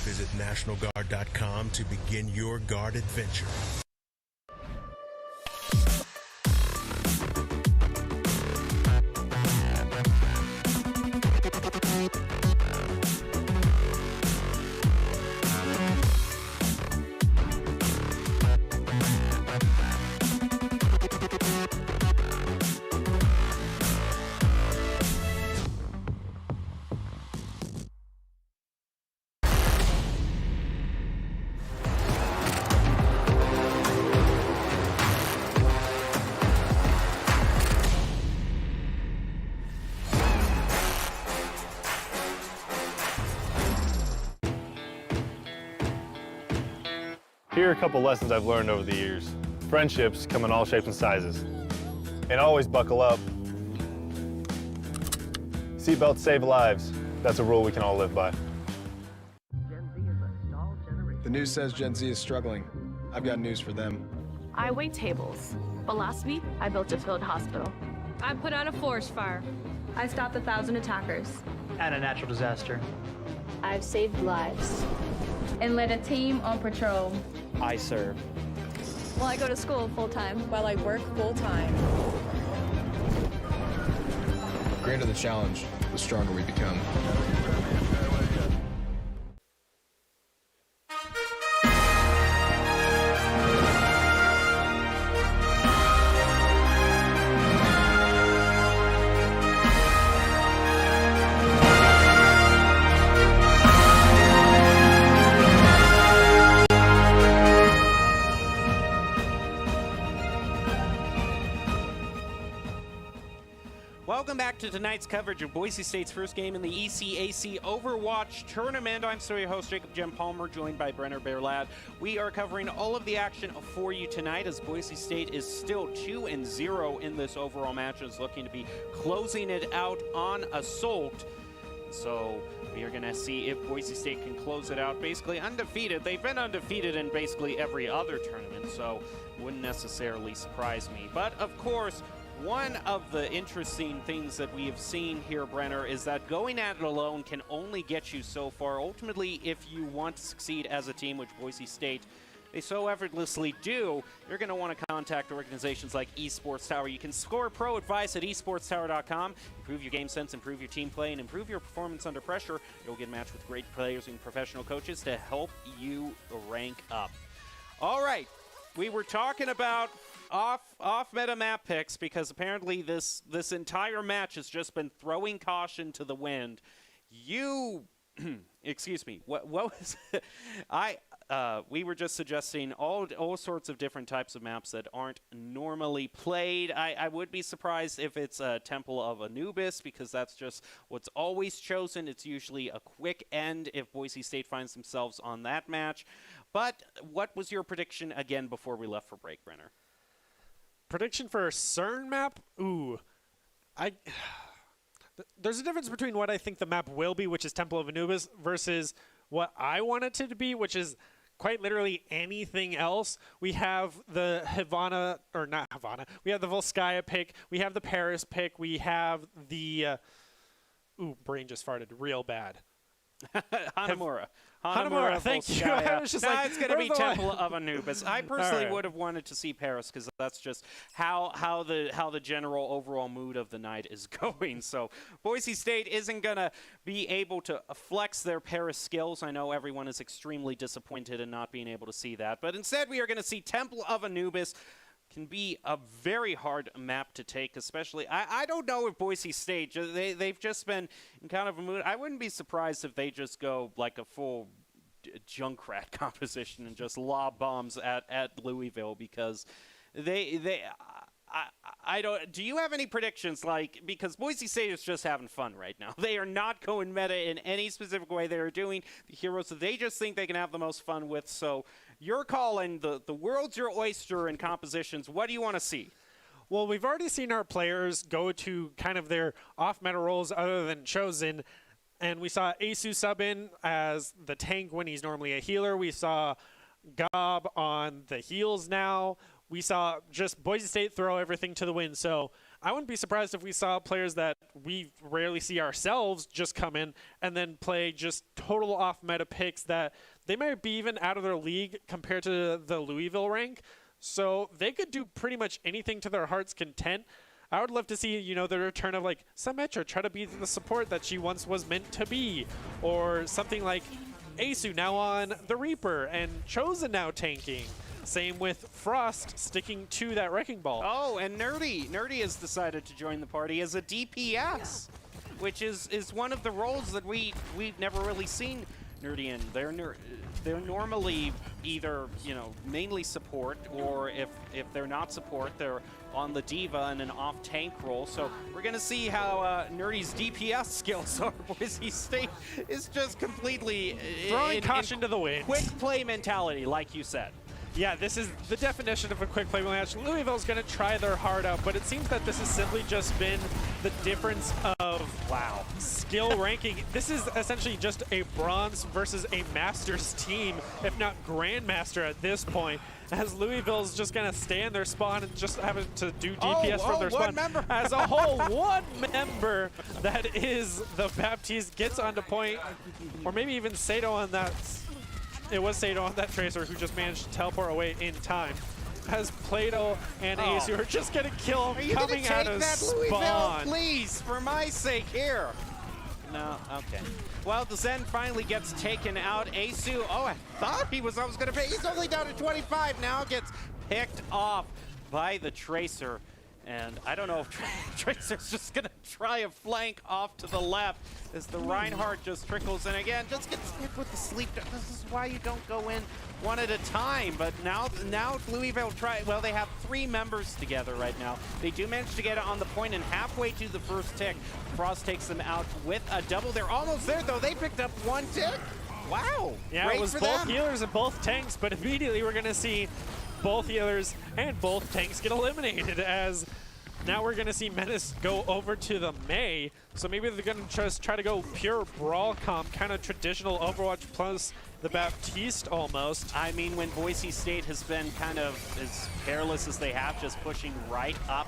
Visit NationalGuard.com to begin your guard adventure. Here are a couple lessons I've learned over the years. Friendships come in all shapes and sizes. And always buckle up. Seatbelts save lives. That's a rule we can all live by. The news says Gen Z is struggling. I've got news for them. I wait tables, but last week I built a field hospital. I put out a forest fire. I stopped 1,000 attackers. And a natural disaster. I've saved lives and led a team on patrol. I serve. Well, I go to school full time. While I work full time. The greater the challenge, the stronger we become. Welcome back to tonight's coverage of Boise State's first game in the ECAC Overwatch tournament. I'm still your host, Jacob Jem Palmer, joined by Brenner Bearlad. We are covering all of the action for you tonight as Boise State is still 2-0 in this overall match and is looking to be closing it out on Assault. So we are going to see if Boise State can close it out basically undefeated. They've been undefeated in basically every other tournament, so wouldn't necessarily surprise me. But of course, one of the interesting things that we have seen here, Brenner, is that going at it alone can only get you so far. Ultimately, if you want to succeed as a team, which Boise State, they so effortlessly do, you're going to want to contact organizations like Esports Tower. You can score pro advice at esportstower.com. Improve your game sense, improve your team play, and improve your performance under pressure. You'll get matched with great players and professional coaches to help you rank up. All right, we were talking about off meta map picks because apparently this entire match has just been throwing caution to the wind. You excuse me, what was it? We were just suggesting all sorts of different types of maps that aren't normally played. I would be surprised if it's a Temple of Anubis because that's just what's always chosen. It's usually a quick end if Boise State finds themselves on that match. But what was your prediction again before we left for break, Brenner? Prediction for a CERN map? Ooh. There's a difference between what I think the map will be, which is Temple of Anubis, versus what I want it to be, which is quite literally anything else. We have the Havana, or not Havana, we have the Volskaya pick, we have the Paris pick, we have the, brain just farted real bad. Hanamura. Hanamura, thank you. I was just like, it's going to be Temple of Anubis. I personally would have wanted to see Paris because that's just how the general overall mood of the night is going. So Boise State isn't going to be able to flex their Paris skills. I know everyone is extremely disappointed in not being able to see that. But instead, we are going to see Temple of Anubis. Can be a very hard map to take, especially. I don't know if Boise State, they've just been in kind of a mood. I wouldn't be surprised if they just go like a full Junkrat composition and just lob bombs at Louisville because I don't. Do you have any predictions? Like, because Boise State is just having fun right now. They are not going meta in any specific way. They are doing the heroes that they just think they can have the most fun with. So you're calling the world's your oyster in compositions. What do you want to see? Well, we've already seen our players go to kind of their off-meta roles other than Chosen. And we saw Asu sub in as the tank when he's normally a healer. We saw Gob on the heals now. We saw just Boise State throw everything to the wind. So I wouldn't be surprised if we saw players that we rarely see ourselves just come in and then play just total off-meta picks that they might be even out of their league compared to the Louisville rank. So they could do pretty much anything to their heart's content. I would love to see, the return of like Symmetra try to be the support that she once was meant to be, or something like Asu now on the Reaper and Chosen now tanking. Same with Frost sticking to that Wrecking Ball. Oh, and Nerdy has decided to join the party as a DPS, which is one of the roles that we've never really seen Nerdy in. They're normally either mainly support, or if they're not support, they're on the Diva in an off-tank role. So we're going to see how Nerdy's DPS skills are. Boise State is just completely throwing caution to the wind. Quick play mentality, like you said. Yeah, this is the definition of a quick play match. Louisville's going to try their heart out, but it seems that this has simply just been the difference of, wow, skill ranking. This is essentially just a bronze versus a masters team, if not grandmaster at this point, as Louisville's just going to stay in their spawn and just having to do DPS from their spawn. Member. As a whole, one member that is the Baptiste gets onto point, or maybe even Sato on that. It was Sato on that Tracer who just managed to teleport away in time. As Plato and Ace are just going to kill coming out of spawn. Please, for my sake, here. No, okay. Well, the Zen finally gets taken out. Asu, I thought I was going to pay. He's only down to 25 now, gets picked off by the Tracer. And I don't know if Tracer's just going to try a flank off to the left as the Reinhardt just trickles in again. Just gets hit with the sleep. This is why you don't go in one at a time. But now Louisville well, they have 3 members together right now. They do manage to get it on the point, and halfway to the first tick, Frost takes them out with a double. They're almost there, though. They picked up 1 tick. Wow. Yeah, great it was for both them. healers and both tanks, but immediately we're going to see both healers and both tanks get eliminated, as now we're going to see Menace go over to the Mei. So maybe they're going to just try to go pure brawl comp, kind of traditional Overwatch plus the Baptiste almost. I mean, when Boise State has been kind of as careless as they have, just pushing right up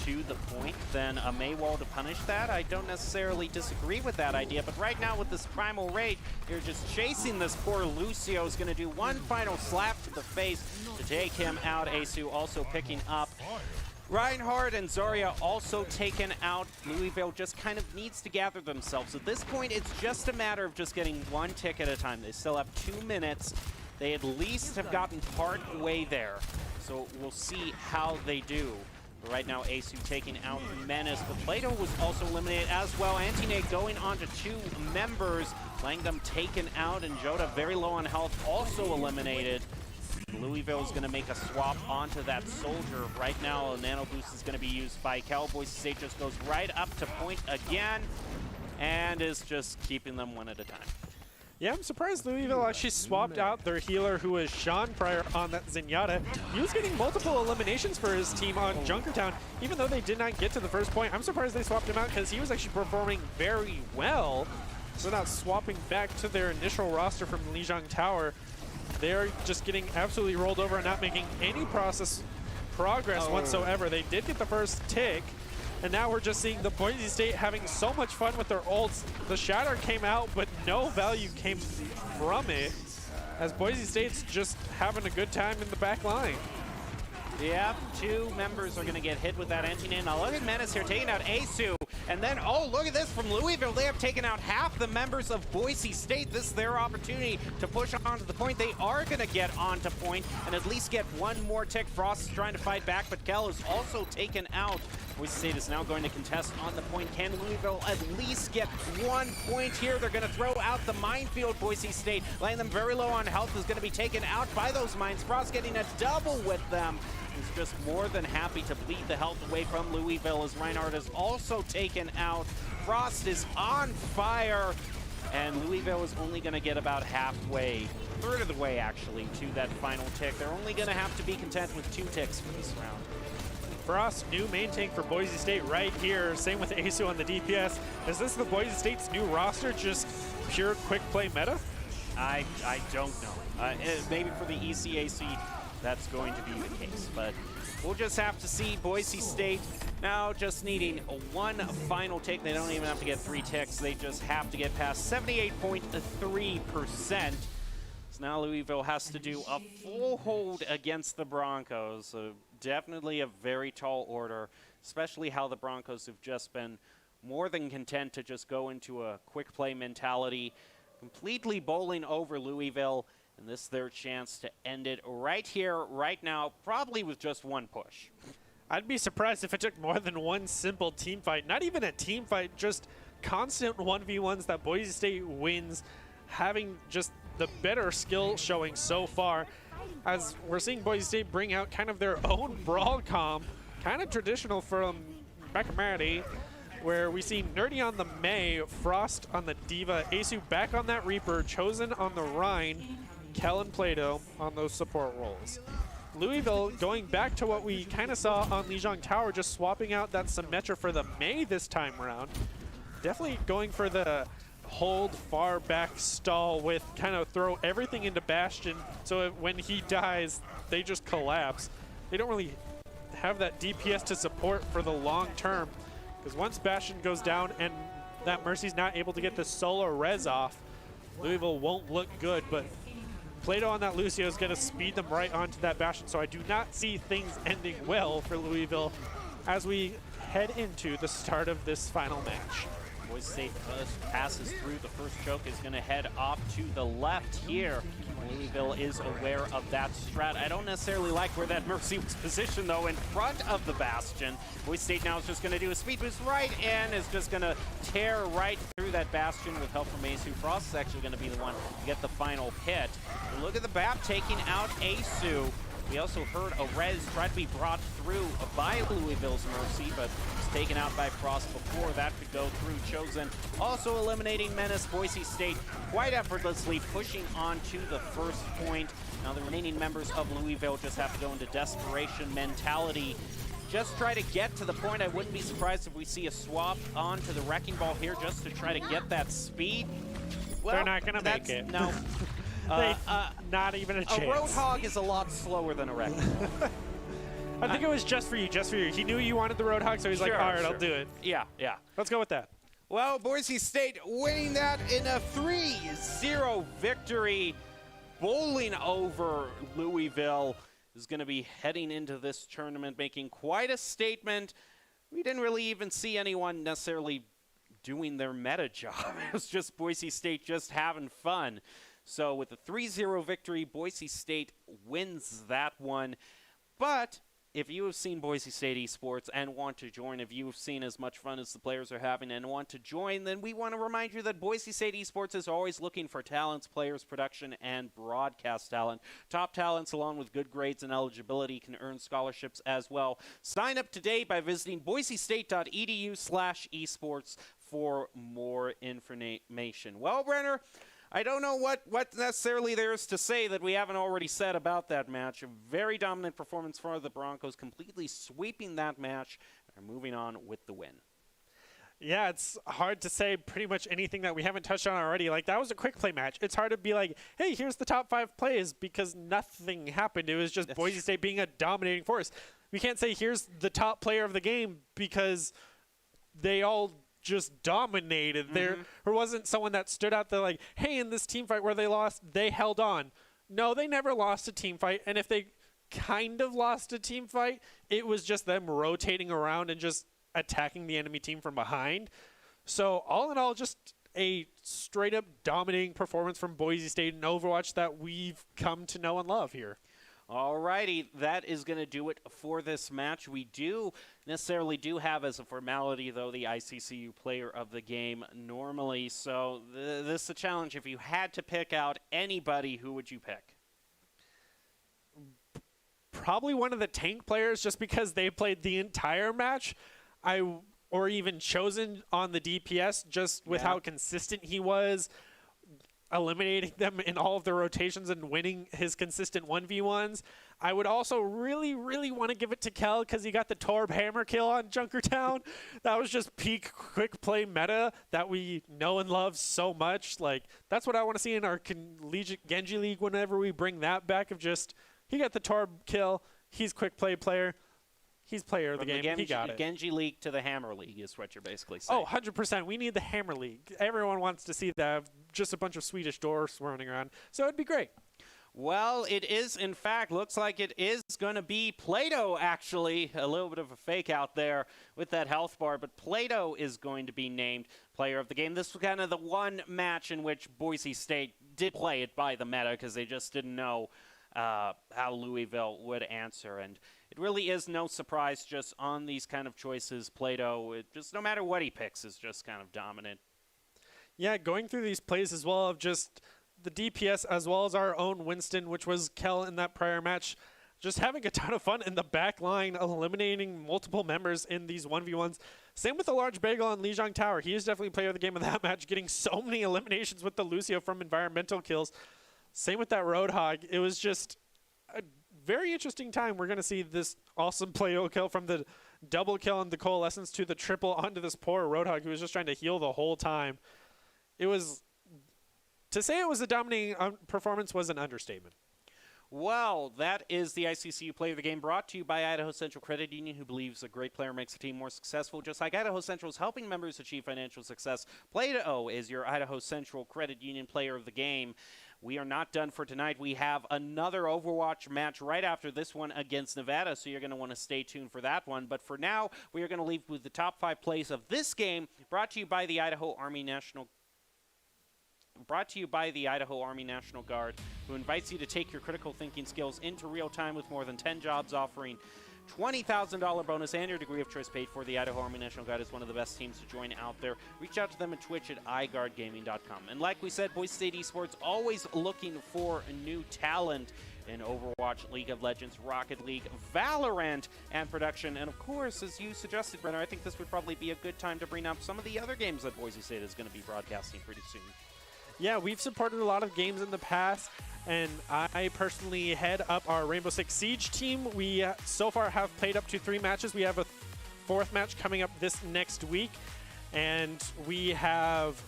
to the point, then a Mei wall to punish that. I don't necessarily disagree with that idea, but right now with this Primal Rage, you're just chasing this poor Lucio. Is going to do one final slap to the face to take him out. Asu also picking up Reinhardt, and Zarya also taken out. Louisville just kind of needs to gather themselves. At this point, it's just a matter of just getting 1 tick at a time. They still have 2 minutes. They at least have gotten part way there. So we'll see how they do. But right now, Asu taking out Menace. But Plato was also eliminated as well. Antine going on to 2 members. Langdom taken out, and Jota very low on health, also eliminated. Louisville is going to make a swap onto that soldier. Right now, a nano boost is going to be used by Cal. Boise State just goes right up to point again and is just keeping them 1 at a time. Yeah, I'm surprised Louisville actually swapped out their healer, who was Sean prior on that Zenyatta. He was getting multiple eliminations for his team on Junkertown, even though they did not get to the first point. I'm surprised they swapped him out because he was actually performing very well. So now swapping back to their initial roster from Lijiang Tower, they're just getting absolutely rolled over and not making any progress whatsoever. They did get the first tick, and now we're just seeing the Boise State having so much fun with their ults. The Shatter came out, but no value came from it, as Boise State's just having a good time in the back line. Yeah, 2 members are going to get hit with that engine. Now look at Menace here taking out Asu. And then, look at this from Louisville. They have taken out half the members of Boise State. This is their opportunity to push onto the point. They are going to get onto point and at least get 1 more tick. Frost is trying to fight back, but Kell is also taken out. Boise State is now going to contest on the point. Can Louisville at least get 1 point here? They're going to throw out the minefield. Boise State, laying them very low on health, is going to be taken out by those mines. Frost getting a double with them. He's just more than happy to bleed the health away from Louisville, as Reinhardt is also taken out. Frost is on fire, and Louisville is only going to get about halfway, 1/3 of the way actually, to that final tick. They're only going to have to be content with 2 ticks for this round. Frost, new main tank for Boise State right here. Same with Asu on the DPS. Is this the Boise State's new roster, just pure quick play meta? I don't know. Maybe for the ECAC, that's going to be the case, but we'll just have to see. Boise State now just needing 1 final tick. They don't even have to get 3 ticks. They just have to get past 78.3%. So now Louisville has to do a full hold against the Broncos. So definitely a very tall order, especially how the Broncos have just been more than content to just go into a quick play mentality, completely bowling over Louisville. And this is their chance to end it right here, right now, probably with just 1 push. I'd be surprised if it took more than 1 simple team fight. Not even a team fight, just constant 1v1s that Boise State wins, having just the better skill showing so far. As we're seeing Boise State bring out kind of their own brawl comp, kind of traditional from Beckamati, where we see Nerdy on the Mei, Frost on the Diva, Asu back on that Reaper, Chosen on the Rhine, Kel and Plato on those support roles. Louisville going back to what we kind of saw on Lijiang Tower, just swapping out that Symmetra for the Mei this time around. Definitely going for the hold far back stall with kind of throw everything into Bastion so when he dies, they just collapse. They don't really have that DPS to support for the long term, because once Bastion goes down and that Mercy's not able to get the solo res off, Louisville won't look good, but Plato on that Lucio is going to speed them right onto that Bastion, so I do not see things ending well for Louisville as we head into the start of this final match. Boise State passes through. The first choke is going to head off to the left here. Louisville is aware of that strat. I don't necessarily like where that Mercy was positioned, though, in front of the Bastion. Boise State now is just going to do a speed boost right in, is just going to tear right through that Bastion with help from Asu. Frost is actually going to be the one to get the final hit. And look at the BAP taking out Asu. We also heard a res try to be brought through by Louisville's Mercy, but was taken out by Frost before that could go through. Chosen also eliminating Menace. Boise State quite effortlessly pushing on to the first point. Now the remaining members of Louisville just have to go into desperation mentality. Just try to get to the point. I wouldn't be surprised if we see a swap onto the Wrecking Ball here just to try to get that speed. Well, they're not going to make it. No. Not even a chance. A Roadhog is a lot slower than a Wrecking Ball. I think it was just for you, just for you. He knew you wanted the Roadhog, so he's like, all right, I'll do it. Yeah, yeah. Let's go with that. Well, Boise State winning that in a 3-0 victory. Bowling over Louisville is going to be heading into this tournament, making quite a statement. We didn't really even see anyone necessarily doing their meta job. It was just Boise State just having fun. So with a 3-0 victory, Boise State wins that one. But if you have seen Boise State Esports and want to join, if you have seen as much fun as the players are having and want to join, then we want to remind you that Boise State Esports is always looking for talents, players, production, and broadcast talent. Top talents, along with good grades and eligibility, can earn scholarships as well. Sign up today by visiting boisestate.edu/esports for more information. Well, Brenner, I don't know what necessarily there is to say that we haven't already said about that match. A very dominant performance for the Broncos, completely sweeping that match and moving on with the win. Yeah, it's hard to say pretty much anything that we haven't touched on already. Like, that was a quick play match. It's hard to be like, hey, here's the top 5 plays, because nothing happened. It was just Boise State being a dominating force. We can't say here's the top player of the game because they all just dominated. There wasn't someone that stood out there like, hey, in this team fight where they lost, they held on. No, they never lost a team fight. And if they kind of lost a team fight, it was just them rotating around and just attacking the enemy team from behind. So all in all, just a straight up dominating performance from Boise State in Overwatch that we've come to know and love here. Alrighty, that is going to do it for this match. We do have as a formality, though, the ICCU player of the game normally. So this is a challenge. If you had to pick out anybody, who would you pick? Probably one of the tank players, just because they played the entire match. Or even Chosen on the DPS, just with how consistent he was, eliminating them in all of the rotations and winning his consistent 1v1s. I would also really, really want to give it to Kel because he got the Torb hammer kill on Junkertown. That was just peak quick play meta that we know and love so much. Like, that's what I want to see in our collegiate Genji League whenever we bring that back, of just, he got the Torb kill, he's quick play player. He's player of the game. He got it. Genji League to the Hammer League is what you're basically saying. Oh, 100%. We need the Hammer League. Everyone wants to see that. Just a bunch of Swedish dwarfs running around. So it'd be great. Well, it is, in fact, looks like it is going to be Plato, actually. A little bit of a fake out there with that health bar, but Plato is going to be named player of the game. This was kind of the one match in which Boise State did play it by the meta because they just didn't know how Louisville would answer. And it really is no surprise just on these kind of choices. Plato, just no matter what he picks, is just kind of dominant. Yeah, going through these plays as well of just the DPS as well as our own Winston, which was Kel in that prior match, just having a ton of fun in the back line, eliminating multiple members in these 1v1s. Same with the large bagel on Lijiang Tower. He is definitely player of the game of that match, getting so many eliminations with the Lucio from environmental kills. Same with that Roadhog. It was just a very interesting time. We're going to see this awesome play kill from the double kill and the coalescence to the triple onto this poor Roadhog who was just trying to heal the whole time. It was, to say it was a dominating performance was an understatement. Well, that is the ICCU Play of the Game, brought to you by Idaho Central Credit Union, who believes a great player makes a team more successful. Just like Idaho Central is helping members achieve financial success, Play-Doh is your Idaho Central Credit Union Player of the Game. We are not done for tonight. We have another Overwatch match right after this one against Nevada, so you're going to want to stay tuned for that one. But for now, we are going to leave with the top 5 plays of this game, brought to you by the Idaho Army National Guard, who invites you to take your critical thinking skills into real time with more than 10 jobs offering $20,000 bonus and your degree of choice paid for. The Idaho Army National Guard is one of the best teams to join out there. Reach out to them at Twitch at iGuardGaming.com. And like we said, Boise State Esports always looking for new talent in Overwatch, League of Legends, Rocket League, Valorant, and production. And of course, as you suggested, Brenner, I think this would probably be a good time to bring up some of the other games that Boise State is going to be broadcasting pretty soon. Yeah, we've supported a lot of games in the past, and I personally head up our Rainbow Six Siege team. We so far have played up to 3 matches. We have a 4th match coming up this next week, and we have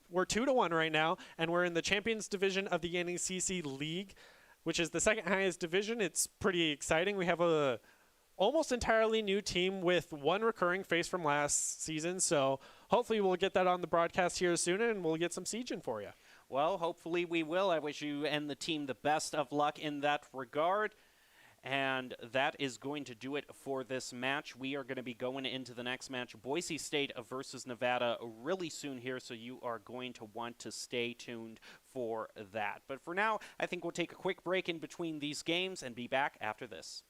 we're 2-1 right now, and we're in the Champions Division of the NECC League, which is the 2nd highest division. It's pretty exciting. We have a almost entirely new team with 1 recurring face from last season, so hopefully we'll get that on the broadcast here soon, and we'll get some Siege in for you. Well, hopefully we will. I wish you and the team the best of luck in that regard. And that is going to do it for this match. We are going to be going into the next match, Boise State versus Nevada, really soon here, so you are going to want to stay tuned for that. But for now, I think we'll take a quick break in between these games and be back after this.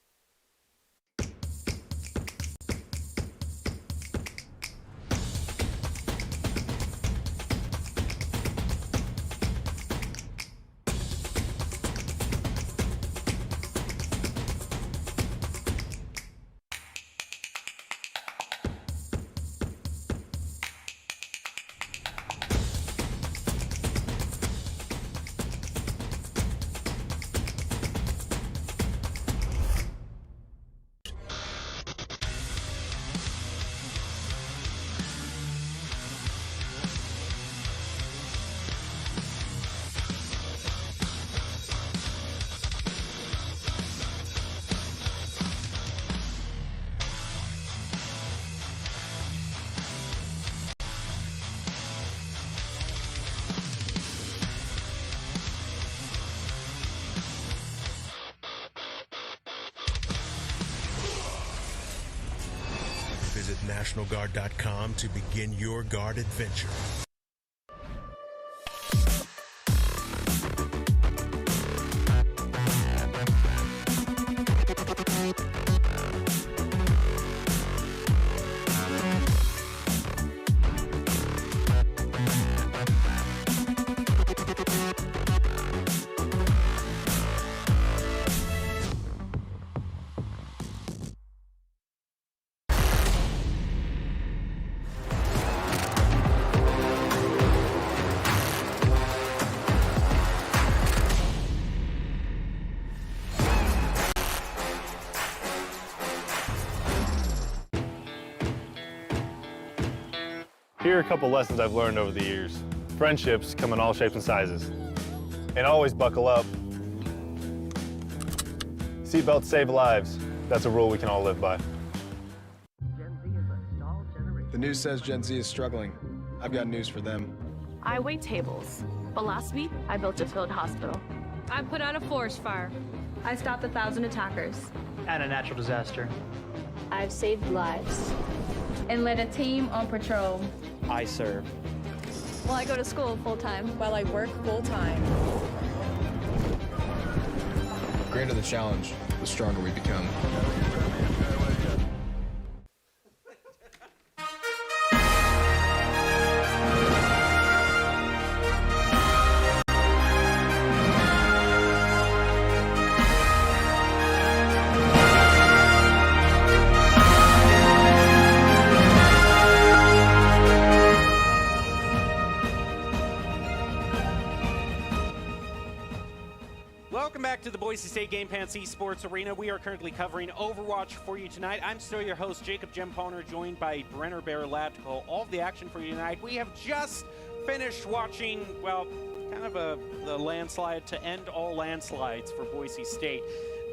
Visit NationalGuard.com to begin your guard adventure. Here are a couple lessons I've learned over the years. Friendships come in all shapes and sizes. And always buckle up. Seatbelts save lives. That's a rule we can all live by. The news says Gen Z is struggling. I've got news for them. I wait tables, but last week I built a field hospital. I put out a forest fire. I stopped 1,000 attackers. And a natural disaster. I've saved lives and led a team on patrol. I serve. Well, I go to school full-time. While I work full-time. The greater the challenge, the stronger we become. Welcome back to the Boise State Game Pants Esports Arena. We are currently covering Overwatch for you tonight. I'm still your host, Jacob Gemponer, joined by Brenner Bear Lab to call all of the action for you tonight. We have just finished watching, well, kind of the landslide to end all landslides for Boise State,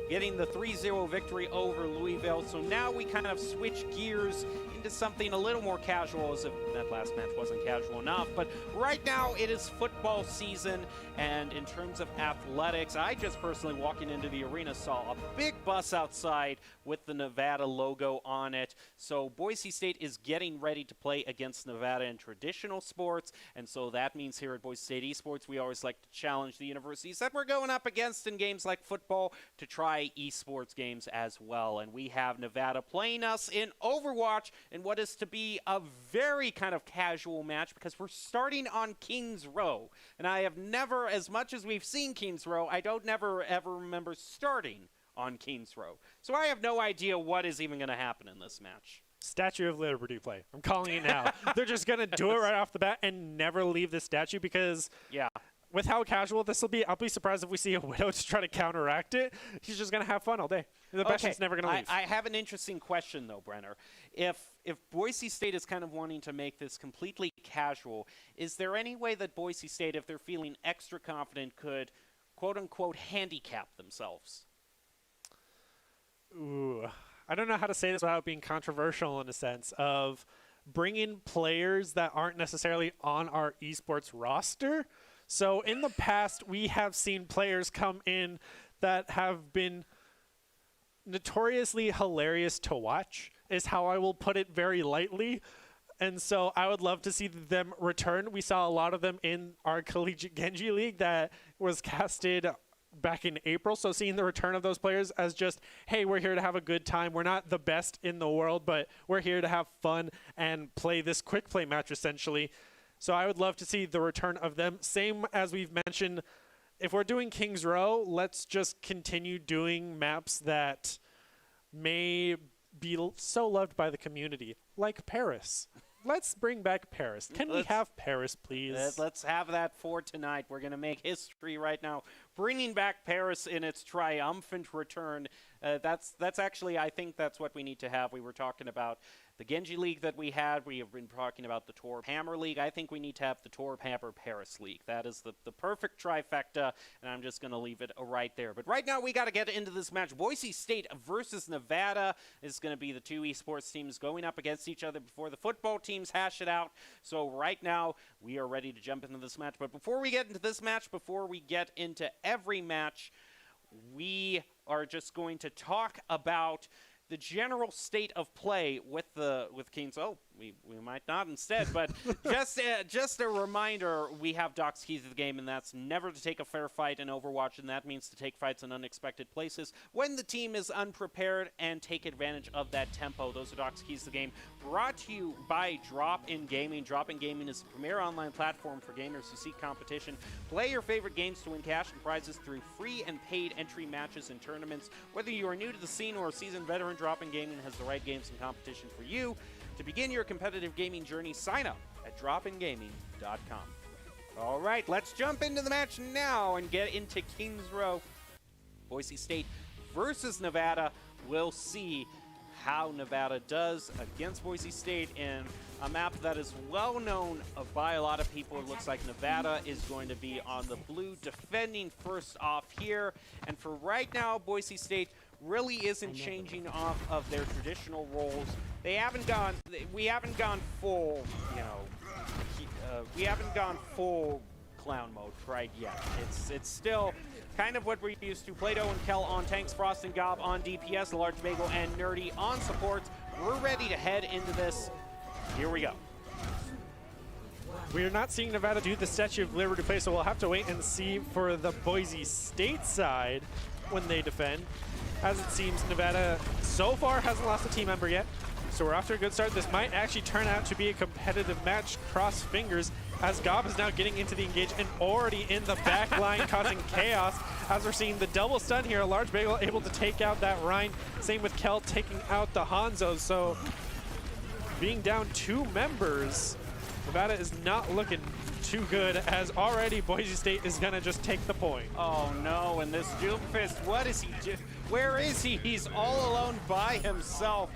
getting the 3-0 victory over Louisville. So now we kind of switch gears into something a little more casual, as if that last match wasn't casual enough. But right now it is football season, and in terms of athletics, I just personally walking into the arena saw a big bus outside with the Nevada logo on it. So Boise State is getting ready to play against Nevada in traditional sports, and so that means here at Boise State Esports, we always like to challenge the universities that we're going up against in games like football to try esports games as well. And we have Nevada playing us in Overwatch in what is to be a very kind of casual match, because we're starting on Kings Row. And I have never, as much as we've seen Kings Row, I don't never ever remember starting on Kings Row. So I have no idea what is even going to happen in this match. Statue of Liberty play. I'm calling it now. They're just going to do it right off the bat and never leave the statue, because with how casual this will be, I'll be surprised if we see a Widow to try to counteract it. He's just going to have fun all day. The Bastion's never going to leave. I have an interesting question, though, Brenner. If Boise State is kind of wanting to make this completely casual, is there any way that Boise State, if they're feeling extra confident, could, quote-unquote, handicap themselves? Ooh, I don't know how to say this without being controversial, in a sense of bringing players that aren't necessarily on our esports roster. So in the past, we have seen players come in that have been notoriously hilarious to watch, is how I will put it very lightly. And so I would love to see them return. We saw a lot of them in our Collegiate Genji League that was casted back in April. So seeing the return of those players as just, hey, we're here to have a good time. We're not the best in the world, but we're here to have fun and play this quick play match, essentially. So I would love to see the return of them. Same as we've mentioned, if we're doing Kings Row, let's just continue doing maps that may be so loved by the community, like Paris. Let's bring back Paris. Can we have Paris, please? Let's have that for tonight. We're going to make history right now, bringing back Paris in its triumphant return. That's actually, I think that's what we need to have. We were talking about the Genji League that we had. We have been talking about the Torb Hammer League. I think we need to have the Torb Hammer Paris League. That is the perfect trifecta, and I'm just going to leave it right there. But right now, we got to get into this match. Boise State versus Nevada is going to be the two esports teams going up against each other before the football teams hash it out. So right now, we are ready to jump into this match. But before we get into this match, before we get into every match, we are just going to talk about the general state of play with Kings. Oh, we might not instead, but just a reminder, we have Doc's keys to the game, and that's never to take a fair fight in Overwatch, and that means to take fights in unexpected places when the team is unprepared and take advantage of that tempo. Those are Doc's keys to the game, brought to you by Drop In Gaming. Drop In Gaming is the premier online platform for gamers who seek competition. Play your favorite games to win cash and prizes through free and paid entry matches and tournaments. Whether you are new to the scene or a seasoned veteran, Drop In Gaming has the right games and competition for you. To begin your competitive gaming journey, sign up at dropingaming.com. All right, let's jump into the match now and get into Kings Row. Boise State versus Nevada. We'll see how Nevada does against Boise State in a map that is well known by a lot of people. It looks like Nevada is going to be on the blue, defending first off here. And for right now, Boise State really isn't changing off of their traditional roles. We haven't gone full, we haven't gone full clown mode right yet. It's still kind of what we're used to. Plato and Kel on tanks, Frost and Gob on DPS, Large Bagel and Nerdy on supports. We're ready to head into this. Here we go. We are not seeing Nevada do the Statue of Liberty play, so we'll have to wait and see for the Boise State side when they defend. As it seems, Nevada so far hasn't lost a team member yet, so we're off to a good start. This might actually turn out to be a competitive match. Cross fingers, as Gob is now getting into the engage and already in the back line causing chaos. As we're seeing the double stun here, a Large Bagel able to take out that Rhine. Same with Kel taking out the Hanzo. So being down 2 members, Nevada is not looking too good, as already Boise State is gonna just take the point. Oh no, and this Doomfist, what is he doing? Where is he? He's all alone by himself.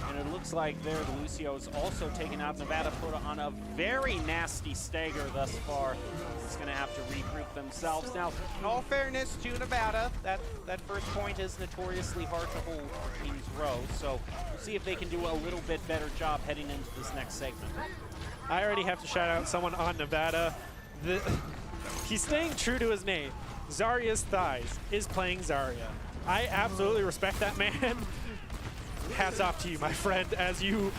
And it looks like there, Lucio's also taken out Nevada, put on a very nasty stagger thus far. He's going to have to regroup themselves. Now, in all fairness to Nevada, that first point is notoriously hard to hold for Kings Row. So we'll see if they can do a little bit better job heading into this next segment. I already have to shout out someone on Nevada. He's staying true to his name. Zarya's Thighs is playing Zarya. I absolutely respect that man. Hats off to you, my friend, as you,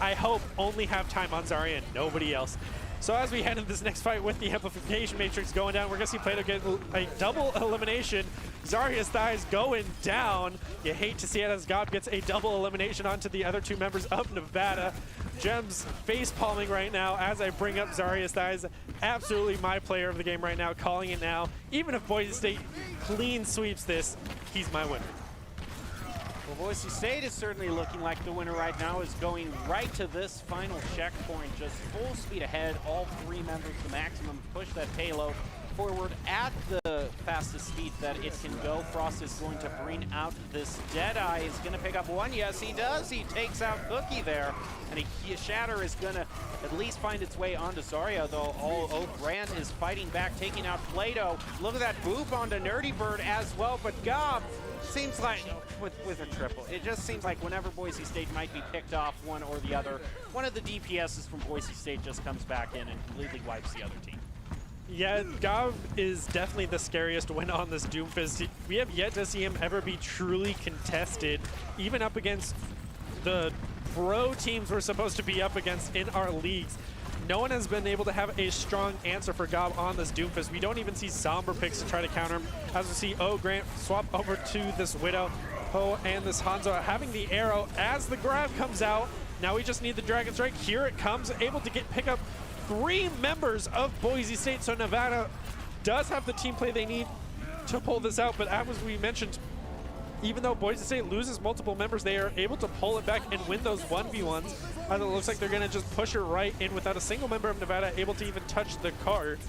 I hope, only have time on Zarya and nobody else. So as we head into this next fight with the Amplification Matrix going down, we're going to see Plato get a double elimination. Zarya's Thighs going down. You hate to see it as God gets a double elimination onto the other two members of Nevada. Gems face palming right now as I bring up Zarya's Thighs. Absolutely my player of the game right now, calling it now. Even if Boise State clean sweeps this, he's my winner. Well, Boise State is certainly looking like the winner right now, is going right to this final checkpoint, just full speed ahead. All three members, the maximum, push that payload forward at the fastest speed that it can go. Frost is going to bring out this Deadeye. Is going to pick up one. Yes, he does. He takes out Cookie there. And a Shatter is going to at least find its way onto Zarya, though Grant is fighting back, taking out Plato. Look at that boop onto Nerdy Bird as well. But Gob seems like, with a triple, it just seems like whenever Boise State might be picked off one or the other, one of the DPSs from Boise State just comes back in and completely wipes the other team. Yeah, Gob is definitely the scariest win on this Doomfist. We have yet to see him ever be truly contested, even up against the pro teams we're supposed to be up against in our leagues. No one has been able to have a strong answer for Gob on this Doomfist. We don't even see Somber picks to try to counter him. As we see Grant swap over to this Widow. And this Hanzo having the arrow as the grab comes out. Now we just need the Dragon Strike. Here it comes, able to pick up three members of Boise State. So Nevada does have the team play they need to pull this out. But as we mentioned, even though Boise State loses multiple members, they are able to pull it back and win those 1v1s. As it looks like they're going to just push it right in without a single member of Nevada able to even touch the card.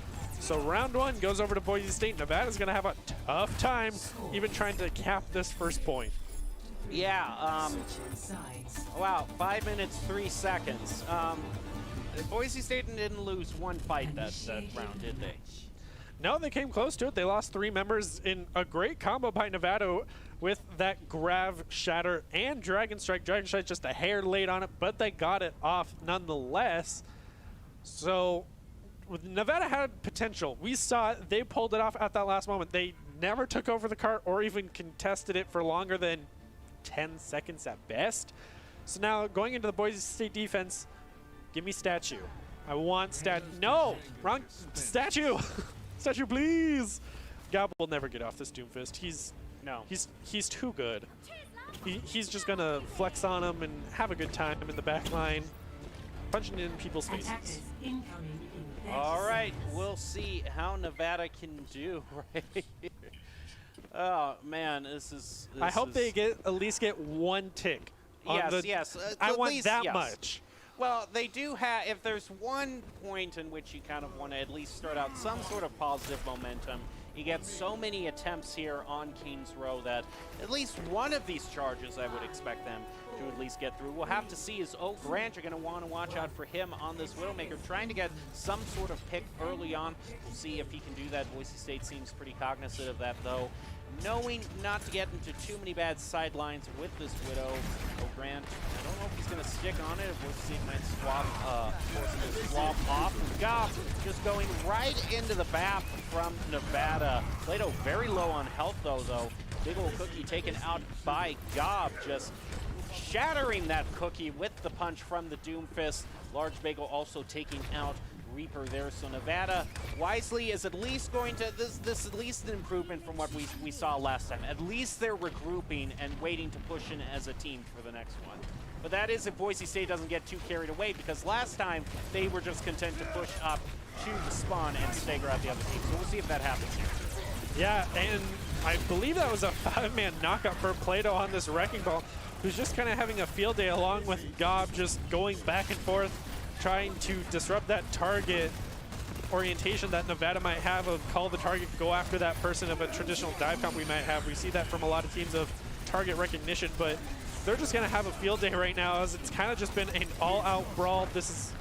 So round one goes over to Boise State. Nevada's going to have a tough time even trying to cap this first point. Yeah, wow, 5 minutes, 3 seconds. Boise State didn't lose one fight that round, did they? No, they came close to it. They lost three members in a great combo by Nevada with that Grav, Shatter, and Dragon Strike. Dragon Strike just a hair late on it, but they got it off nonetheless. So Nevada had potential. We saw it. They pulled it off at that last moment. They never took over the cart or even contested it for longer than 10 seconds at best. So now going into the Boise State defense, give me Statue. I want no, wrong statue. Statue, please. Gob will never get off this Doomfist. He's too good. He's just gonna flex on him and have a good time in the back line, punching in people's faces. All right, we'll see how Nevada can do right here. Oh man, this I hope they at least get one tick. Yes. I want that much. Well, they do have, if there's one point in which you kind of want to at least start out some sort of positive momentum, you get so many attempts here on Kings Row that at least one of these charges I would expect them to at least get through. We'll have to see, is Grant, you're going to want to watch out for him on this Widowmaker, trying to get some sort of pick early on. We'll see if he can do that. Boise State seems pretty cognizant of that, though. Knowing not to get into too many bad sidelines with this Widow. Grant, I don't know if he's going to stick on it. Boise State might swap off. Gob just going right into the BAP from Nevada. Plato very low on health, though. Big ol' Cookie taken out by Gob, just shattering that Cookie with the punch from the Doomfist. Large Bagel also taking out Reaper there. So Nevada wisely is at least going to, this at least an improvement from what we saw last time. At least they're regrouping and waiting to push in as a team for the next one. But that is if Boise State doesn't get too carried away, because last time they were just content to push up to the spawn and stagger out the other team. So we'll see if that happens here. Yeah, and I believe that was a 5-man knockout for Plato on this Wrecking Ball, who's just kind of having a field day along with Gob just going back and forth, trying to disrupt that target orientation that Nevada might have of call the target, go after that person of a traditional dive comp we might have. We see that from a lot of teams of target recognition, but they're just going to have a field day right now as it's kind of just been an all-out brawl. This is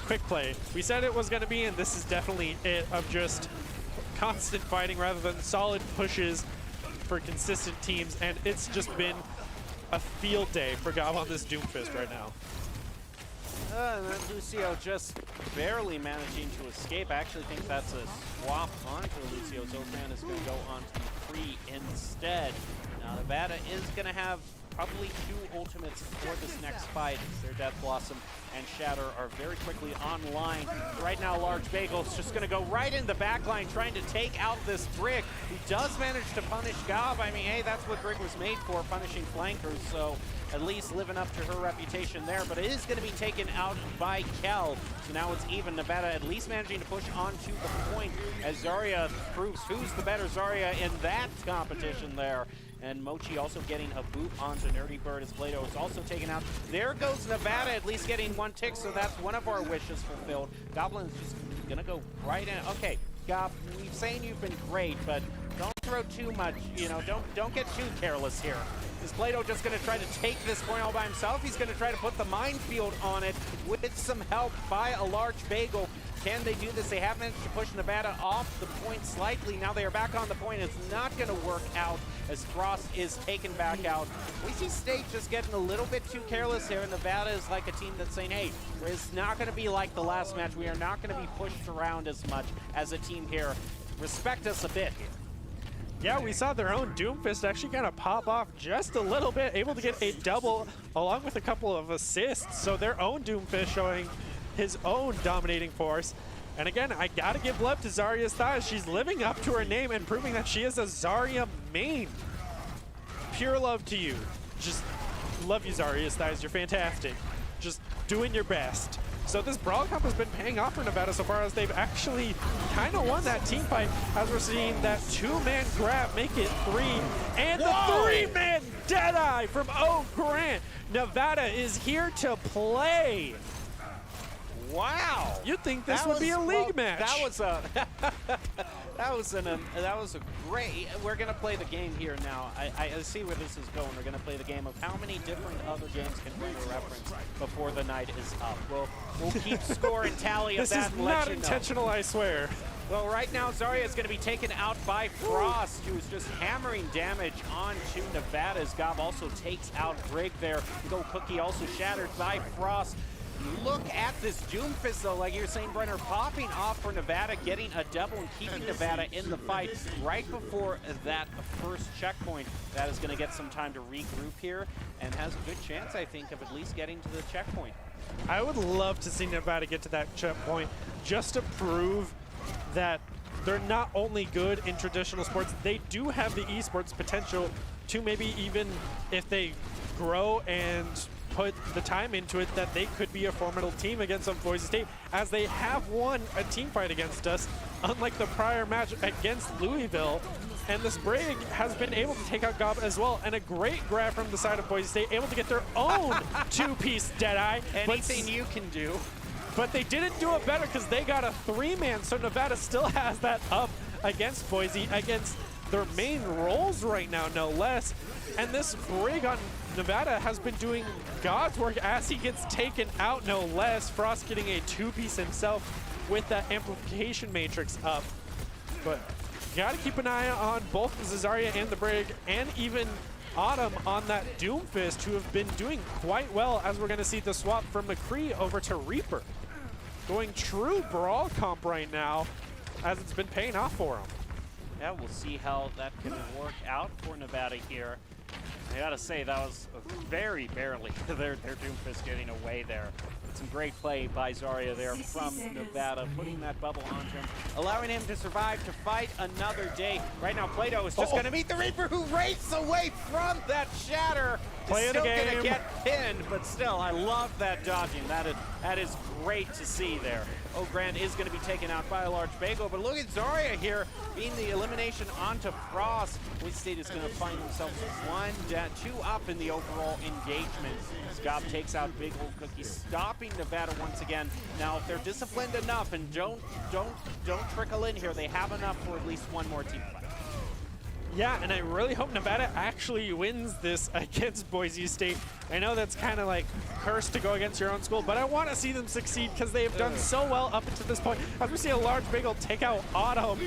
quick play. We said it was going to be, and this is definitely it, of just constant fighting rather than solid pushes for consistent teams, and it's just been a field day for Gob on this Doomfist right now. And then Lucio just barely managing to escape. I actually think that's a swap onto Lucio. Zofran is going to go onto the free instead. Now Nevada is going to have probably 2 ultimates for this next fight. Their Death Blossom and Shatter are very quickly online. Right now, Large Bagel is just going to go right in the back line trying to take out this Brig, who does manage to punish Gob. I mean, hey, that's what Brig was made for, punishing flankers, so at least living up to her reputation there, but it is going to be taken out by Kel. So now it's even. Nevada at least managing to push onto the point as Zarya proves who's the better Zarya in that competition there. And Mochi also getting a boot onto Nerdy Bird as Plato is also taken out. There goes Nevada at least getting 1 tick, so that's one of our wishes fulfilled. Goblin's just gonna go right in. Okay, Gob, we've saying you've been great, but don't throw too much, you know, don't get too careless here. Is Plato just gonna try to take this point all by himself? He's gonna try to put the minefield on it with some help by a Large Bagel. Can they do this? They have managed to push Nevada off the point slightly. Now they are back on the point. It's not going to work out as Frost is taken back out. We see State just getting a little bit too careless here. Nevada is like a team that's saying, hey, it's not going to be like the last match. We are not going to be pushed around as much as a team here. Respect us a bit here. Yeah, we saw their own Doomfist actually kind of pop off just a little bit, able to get a double along with a couple of assists. So their own Doomfist showing his own dominating force. And again, I gotta give love to Zarya's thighs. She's living up to her name and proving that she is a Zarya main. Pure love to you. Just love you, Zarya's thighs. You're fantastic. Just doing your best. So this Brawl Cup has been paying off for Nevada so far as they've actually kind of won that team fight as we're seeing that 2-man grab make it 3. And the 3-man Deadeye from O. Grant. Nevada is here to play. Wow! You'd think this would be a league match. That was a that was a great. We're gonna play the game here now. I see where this is going. We're gonna play the game of how many different other games can bring a reference before the night is up. We'll keep score and tally of that. This is not intentional, I swear. Well, right now Zarya is going to be taken out by Frost, who's just hammering damage onto Nevada. As Gob also takes out Brig there. Go Cookie also shattered by Frost. Look at this Doomfist, though, like you're saying, Brenner, popping off for Nevada, getting a double and keeping Nevada in the fight right before that first checkpoint. That is going to get some time to regroup here and has a good chance, I think, of at least getting to the checkpoint. I would love to see Nevada get to that checkpoint just to prove that they're not only good in traditional sports, they do have the esports potential to maybe even if they grow and put the time into it, that they could be a formidable team against Boise State, as they have won a team fight against us, unlike the prior match against Louisville. And this Brig has been able to take out Gob as well, and a great grab from the side of Boise State, able to get their own 2-piece Deadeye. Anything you can do. But they didn't do it better because they got a 3-man, so Nevada still has that up against Boise, against their main roles right now, no less. And this Brig on Nevada has been doing God's work as he gets taken out, no less. Frost getting a 2-piece himself with that amplification matrix up. But you gotta keep an eye on both Zarya and the Brig, and even Autumn on that Doomfist, who have been doing quite well, as we're gonna see the swap from McCree over to Reaper. Going true Brawl comp right now, as it's been paying off for him. Yeah, we'll see how that can work out for Nevada here. I gotta say, that was very barely their Doomfist getting away there. Some great play by Zarya there from Nevada, putting that bubble onto him, allowing him to survive to fight another day. Right now, Plato is just gonna meet the Reaper, who races away from that shatter. Play still the game. Gonna get pinned, but still, I love that dodging. That is great to see there. O'Grand is going to be taken out by a large bagel, but look at Zarya here being the elimination onto Frost. Boise State is going to find themselves 1-2 up in the overall engagement. Scob takes out Big Old Cookie, stopping Nevada once again. Now, if they're disciplined enough and don't trickle in here, they have enough for at least one more team fight. Yeah, and I really hope Nevada actually wins this against Boise State. I know that's kind of like cursed to go against your own school, but I want to see them succeed because they have done so well up until this point. As we see a large bagel take out Autumn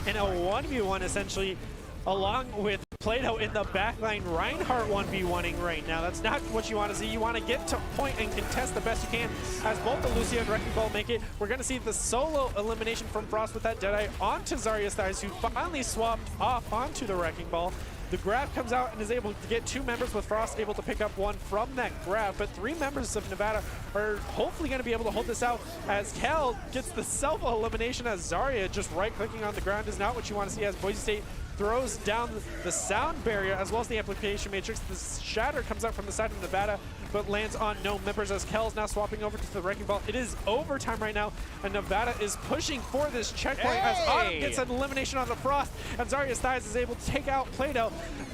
in a 1v1 essentially, along with Plato in the backline. Reinhardt 1v1ing right now. That's not what you want to see. You want to get to point and contest the best you can as both the Lucio and Wrecking Ball make it. We're going to see the solo elimination from Frost with that Deadeye onto Zarya's thighs, who finally swapped off onto the Wrecking Ball. The grab comes out and is able to get 2 members, with Frost able to pick up 1 from that grab, but 3 members of Nevada are hopefully going to be able to hold this out as Kel gets the self-elimination, as Zarya just right-clicking on the ground is not what you want to see, as Boise State throws down the sound barrier as well as the amplification matrix. The shatter comes out from the side of Nevada, but lands on no members as Kel's now swapping over to the Wrecking Ball. It is overtime right now, and Nevada is pushing for this checkpoint as Autumn gets an elimination on the Frost, and Zarya's thighs is able to take out Plato.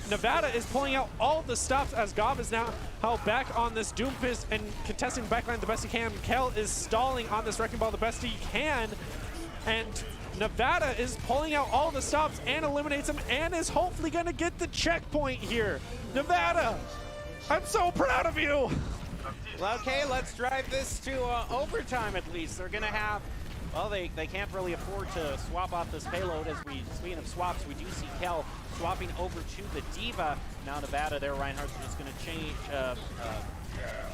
Nevada is pulling out all the stops as Gob is now held back on this Doomfist and contesting backline the best he can. Kel is stalling on this Wrecking Ball the best he can, and Nevada is pulling out all the stops and eliminates him and is hopefully going to get the checkpoint here. Nevada, I'm so proud of you. Well, okay, let's drive this to overtime at least. They're going to have, well, they can't really afford to swap off this payload. As we, speaking of swaps, we do see Kel swapping over to the Diva. Now Nevada, their Reinhardt's just going to change,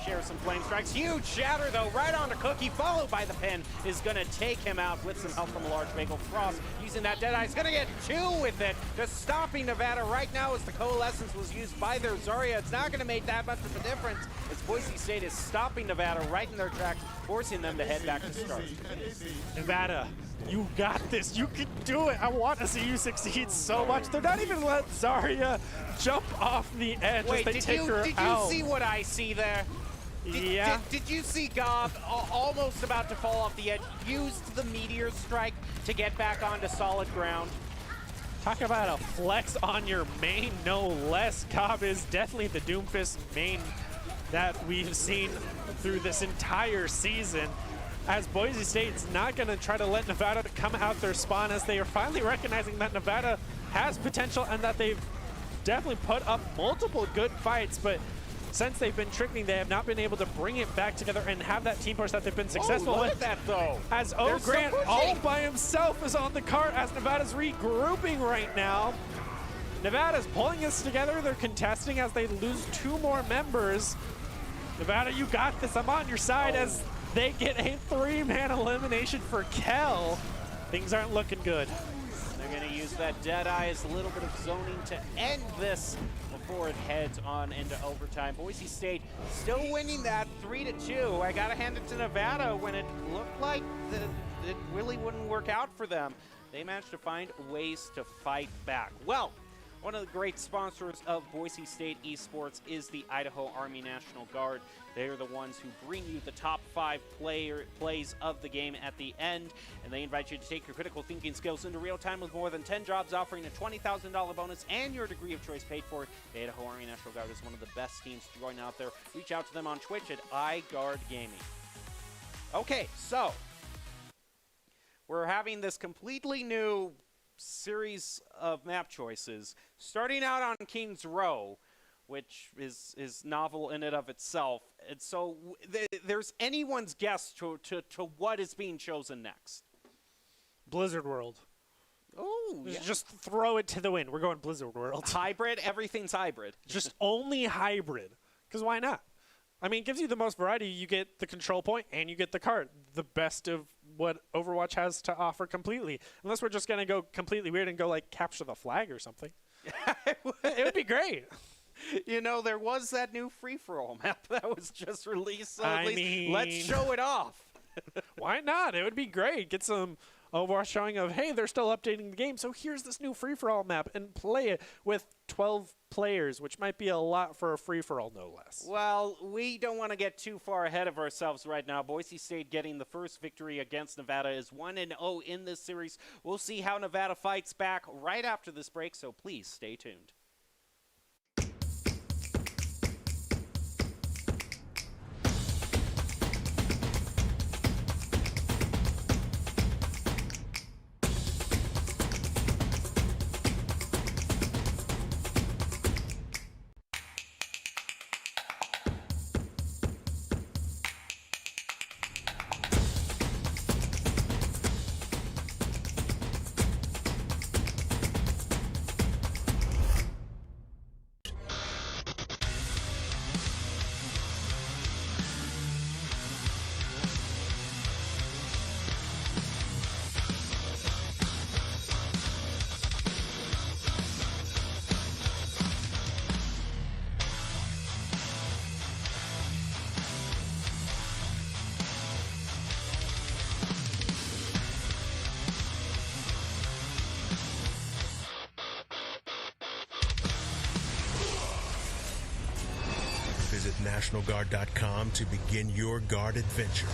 share some flame strikes. Huge shatter though, right onto Cookie, followed by the pin, is going to take him out with some help from a large bagel. Frost using that Deadeye is going to get 2 with it, just stopping Nevada right now as the Coalescence was used by their Zarya. It's not going to make that much of a difference as Boise State is stopping Nevada right in their tracks, forcing them to head back to start. Nevada, you got this. You can do it. I want to see you succeed so much. They're not even let Zarya jump off the edge as they take her out. Did you see what I see there? Did you see Gob almost about to fall off the edge, used the Meteor Strike to get back onto solid ground? Talk about a flex on your main, no less. Gob is definitely the Doomfist main that we've seen through this entire season, as Boise State's not going to try to let Nevada come out their spawn, as they are finally recognizing that Nevada has potential and that they've definitely put up multiple good fights, but since they've been tricking, they have not been able to bring it back together and have that team push that they've been successful look with. At that though. As O'Grant all by himself is on the cart, as Nevada's regrouping right now. Nevada's pulling this together. They're contesting as they lose 2 more members. Nevada, you got this. I'm on your side as they get a 3-man elimination for Kel. Things aren't looking good. They're going to use that Deadeye as a little bit of zoning to end this before it heads on into overtime. Boise State still winning that 3-2. I got to hand it to Nevada when it looked like it really wouldn't work out for them. They managed to find ways to fight back. Well, one of the great sponsors of Boise State Esports is the Idaho Army National Guard. They are the ones who bring you the top 5 plays of the game at the end, and they invite you to take your critical thinking skills into real time with more than 10 jobs offering a $20,000 bonus and your degree of choice paid for. The Idaho Army National Guard is one of the best teams to join out there. Reach out to them on Twitch at iGuard Gaming. Okay, so we're having this completely new series of map choices, starting out on King's Row, which is novel in and of itself. And so there's anyone's guess to what is being chosen next. Blizzard World. Oh, yeah. Just throw it to the wind. We're going Blizzard World. Hybrid? Everything's hybrid. Just only hybrid. Because why not? I mean, it gives you the most variety. You get the control point and you get the cart. The best of what Overwatch has to offer completely. Unless we're just going to go completely weird and go like capture the flag or something. It would be great. You know, there was that new free-for-all map that was just released. So I mean, let's show it off. Why not? It would be great. Get some Overwatch showing of, hey, they're still updating the game, so here's this new free-for-all map, and play it with 12 players, which might be a lot for a free-for-all, no less. Well, we don't want to get too far ahead of ourselves right now. Boise State getting the first victory against Nevada is 1-0 in this series. We'll see how Nevada fights back right after this break, so please stay tuned. Visit NationalGuard.com to begin your Guard adventure.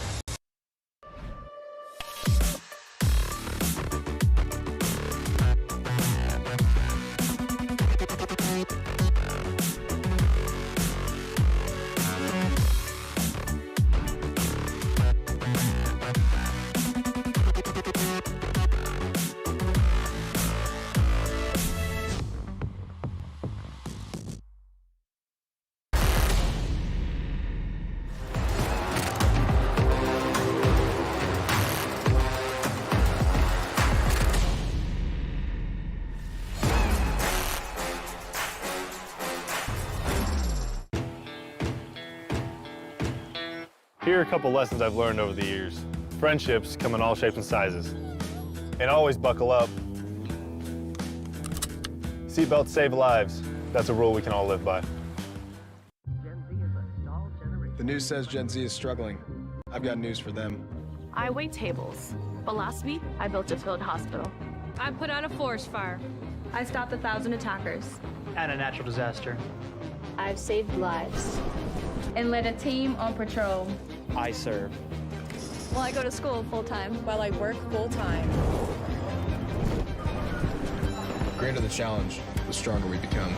Here are a couple lessons I've learned over the years. Friendships come in all shapes and sizes. And always buckle up. Seatbelts save lives. That's a rule we can all live by. The news says Gen Z is struggling. I've got news for them. I wait tables, but last week I built a field hospital. I put out a forest fire. I stopped 1,000 attackers. And a natural disaster. I've saved lives and led a team on patrol. I serve. Well, I go to school full-time. While I work full-time. The greater the challenge, the stronger we become.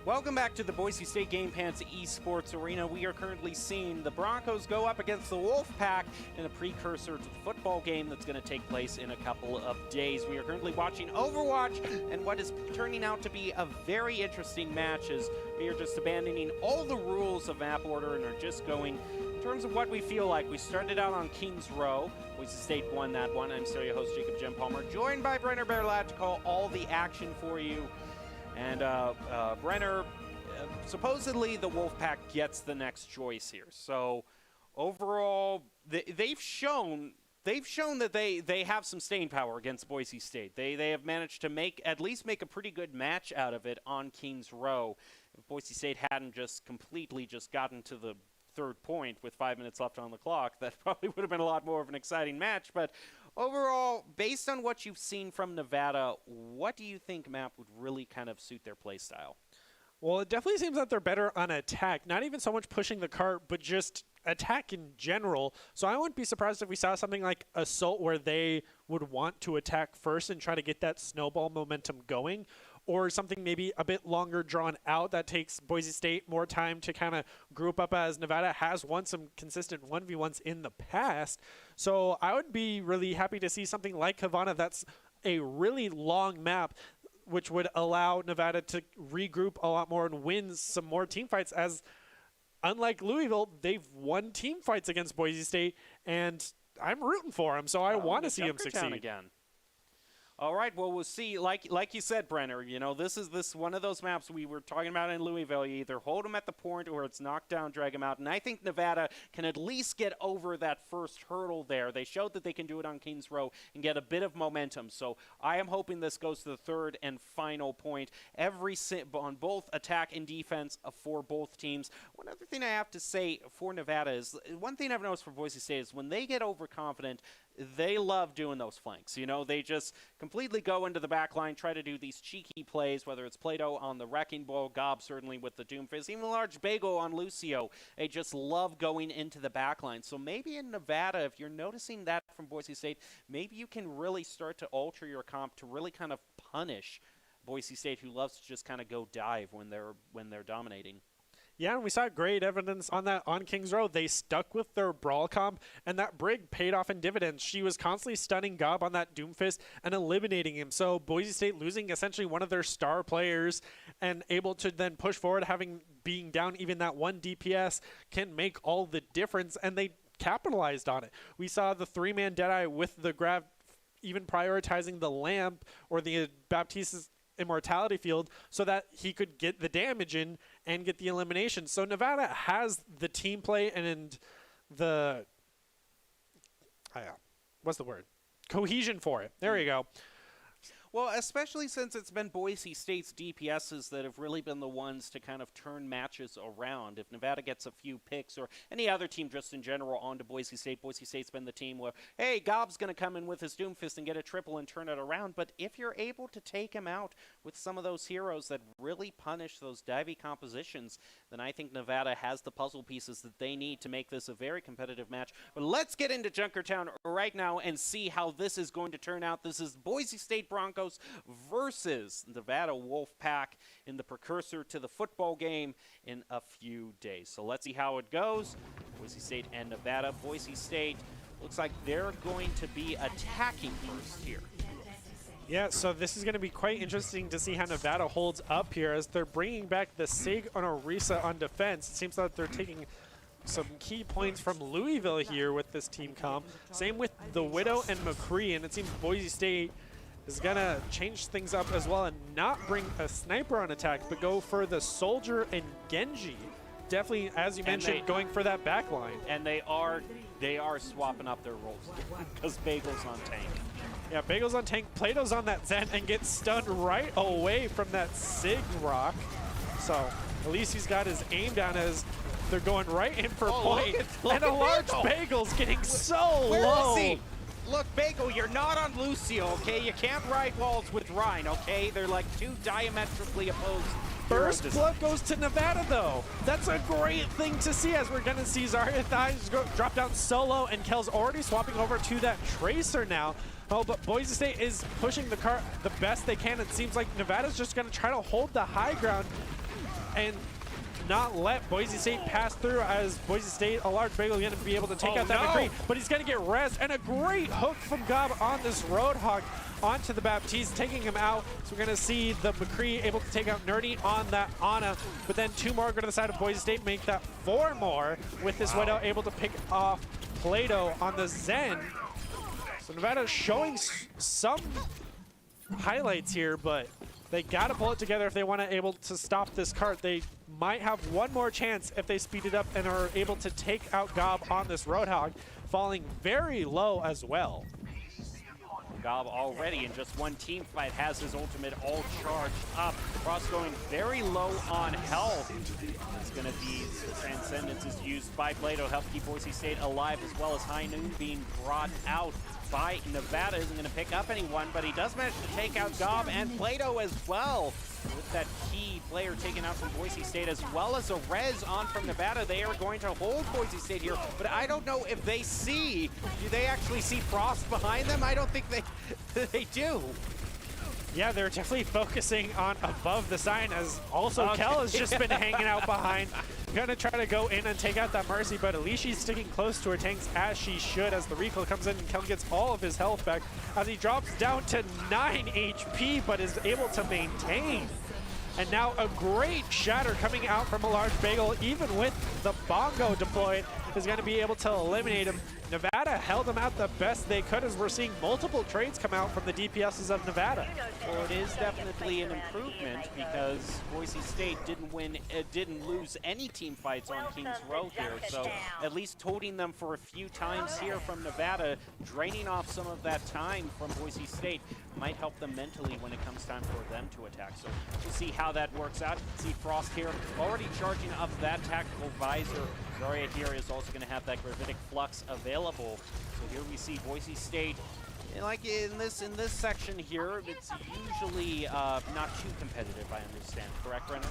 Welcome back to the Boise State Game Pants Esports Arena. We are currently seeing the Broncos go up against the Wolfpack in a precursor to the football game that's going to take place in a couple of days. We are currently watching Overwatch and what is turning out to be a very interesting match as we are just abandoning all the rules of map order and are just going in terms of what we feel like. We started out on Kings Row. Boise State won that one. I'm still your host, Jacob Jim Palmer, joined by Brenner Bearlat to call all the action for you. And Brenner, supposedly the Wolfpack gets the next choice here. So overall, they've shown that they have some staying power against Boise State. They have managed to at least make a pretty good match out of it on Kings Row. If Boise State hadn't just completely gotten to the third point with 5 minutes left on the clock, that probably would have been a lot more of an exciting match. But overall, based on what you've seen from Nevada, what do you think map would really kind of suit their play style? Well, it definitely seems that they're better on attack. Not even so much pushing the cart, but just attack in general. So I wouldn't be surprised if we saw something like Assault where they would want to attack first and try to get that snowball momentum going, or something maybe a bit longer drawn out that takes Boise State more time to kind of group up, as Nevada has won some consistent 1v1s in the past. So I would be really happy to see something like Havana that's a really long map, which would allow Nevada to regroup a lot more and win some more team fights, as unlike Louisville, they've won team fights against Boise State, and I'm rooting for them, so I want to see them succeed. Again. All right, well, we'll see. Like you said, Brenner, you know, this is one of those maps we were talking about in Louisville. You either hold them at the point or it's knock down, drag them out. And I think Nevada can at least get over that first hurdle there. They showed that they can do it on Kings Row and get a bit of momentum. So I am hoping this goes to the third and final point. On both attack and defense for both teams. One other thing I have to say for Nevada is, one thing I've noticed for Boise State is when they get overconfident, they love doing those flanks. You know, they just completely go into the back line, try to do these cheeky plays, whether it's Plato on the Wrecking Ball, Gob certainly with the Doomfist, even a large Bagel on Lucio. They just love going into the back line. So maybe in Nevada, if you're noticing that from Boise State, maybe you can really start to alter your comp to really kind of punish Boise State, who loves to just kind of go dive when they're dominating. Yeah, and we saw great evidence on that on Kings Row. They stuck with their brawl comp, and that Brig paid off in dividends. She was constantly stunning Gob on that Doomfist and eliminating him. So Boise State losing essentially one of their star players and able to then push forward, being down even that one DPS can make all the difference, and they capitalized on it. We saw the three-man Deadeye with the grab, even prioritizing the lamp or the Baptiste's immortality field so that he could get the damage in and get the elimination. So Nevada has the team play and the what's the word? Cohesion for it. There you go. Well, especially since it's been Boise State's DPSs that have really been the ones to kind of turn matches around. If Nevada gets a few picks, or any other team just in general onto Boise State's been the team where, hey, Gob's going to come in with his Doomfist and get a triple and turn it around. But if you're able to take him out with some of those heroes that really punish those divey compositions, then I think Nevada has the puzzle pieces that they need to make this a very competitive match. But let's get into Junkertown right now and see how this is going to turn out. This is Boise State Broncos versus Nevada Wolfpack in the precursor to the football game in a few days. So let's see how it goes. Boise State and Nevada. Boise State looks like they're going to be attacking first here. Yeah, so this is going to be quite interesting to see how Nevada holds up here as they're bringing back the Sig on Orisa on defense. It seems that they're taking some key points from Louisville here with this team comp. Same with the Widow and McCree, and it seems Boise State is going to change things up as well and not bring a sniper on attack, but go for the Soldier and Genji. Definitely, as you mentioned, going for that back line. And they are swapping up their roles because Bagel's on tank. Yeah, Bagel's on tank, Plato's on that Zen, and gets stunned right away from that Sig rock. So at least he's got his aim down as they're going right in for point. And a large Bagel's getting so low. Where is he? Look, Bagel, you're not on Lucio, okay? You can't ride walls with Rhine, okay? They're like two diametrically opposed. First blood goes to Nevada, though. That's a great thing to see, as we're going to see Zarya Thighs drop down solo, and Kel's already swapping over to that Tracer now. Oh, but Boise State is pushing the cart the best they can. It seems like Nevada's just going to try to hold the high ground and not let Boise State pass through, as Boise State, a large Bagel, going to be able to take out that McCree, but he's going to get res, and a great hook from Gob on this Roadhog onto the Baptiste, taking him out. So we're going to see the McCree able to take out Nerdy on that Ana, but then two more go to the side of Boise State, make that four more, with this Widow able to pick off Plato on the Zen. So Nevada showing some highlights here, but they got to pull it together if they want to able to stop this cart. They might have one more chance if they speed it up and are able to take out Gob on this Roadhog, falling very low as well. Gob already in just one team fight has his ultimate all charged up. Cross going very low on health. It's going to be the Transcendence is used by Plato to help keep Boise State alive, as well as High Noon being brought out by Nevada. Isn't going to pick up anyone, but he does manage to take out Gob and Plato as well. With that key player taken out from Boise State, as well as a res on from Nevada. They are going to hold Boise State here, but I don't know if they see, do they actually see Frost behind them? I don't think they do. Yeah, they're definitely focusing on above the sign, as also Kel has just been hanging out behind. Gonna try to go in and take out that Mercy, but at least she's sticking close to her tanks, as she should, as the recoil comes in and Kel gets all of his health back as he drops down to 9 HP, but is able to maintain. And now a great shatter coming out from a large Bagel, even with the Bongo deployed, is going to be able to eliminate him. Nevada held him out the best they could, as we're seeing multiple trades come out from the DPSs of Nevada. Well, it is definitely an improvement because Boise State didn't lose any team fights on Kings Row here. So at least holding them for a few times here from Nevada, draining off some of that time from Boise State might help them mentally when it comes time for them to attack. So we'll see how that works out. See Frost here already charging up that tactical visor. Zarya here is also going to have that gravitic flux available. So here we see Boise State. Like in this section here, it's usually not too competitive, I understand. Correct, Brennan?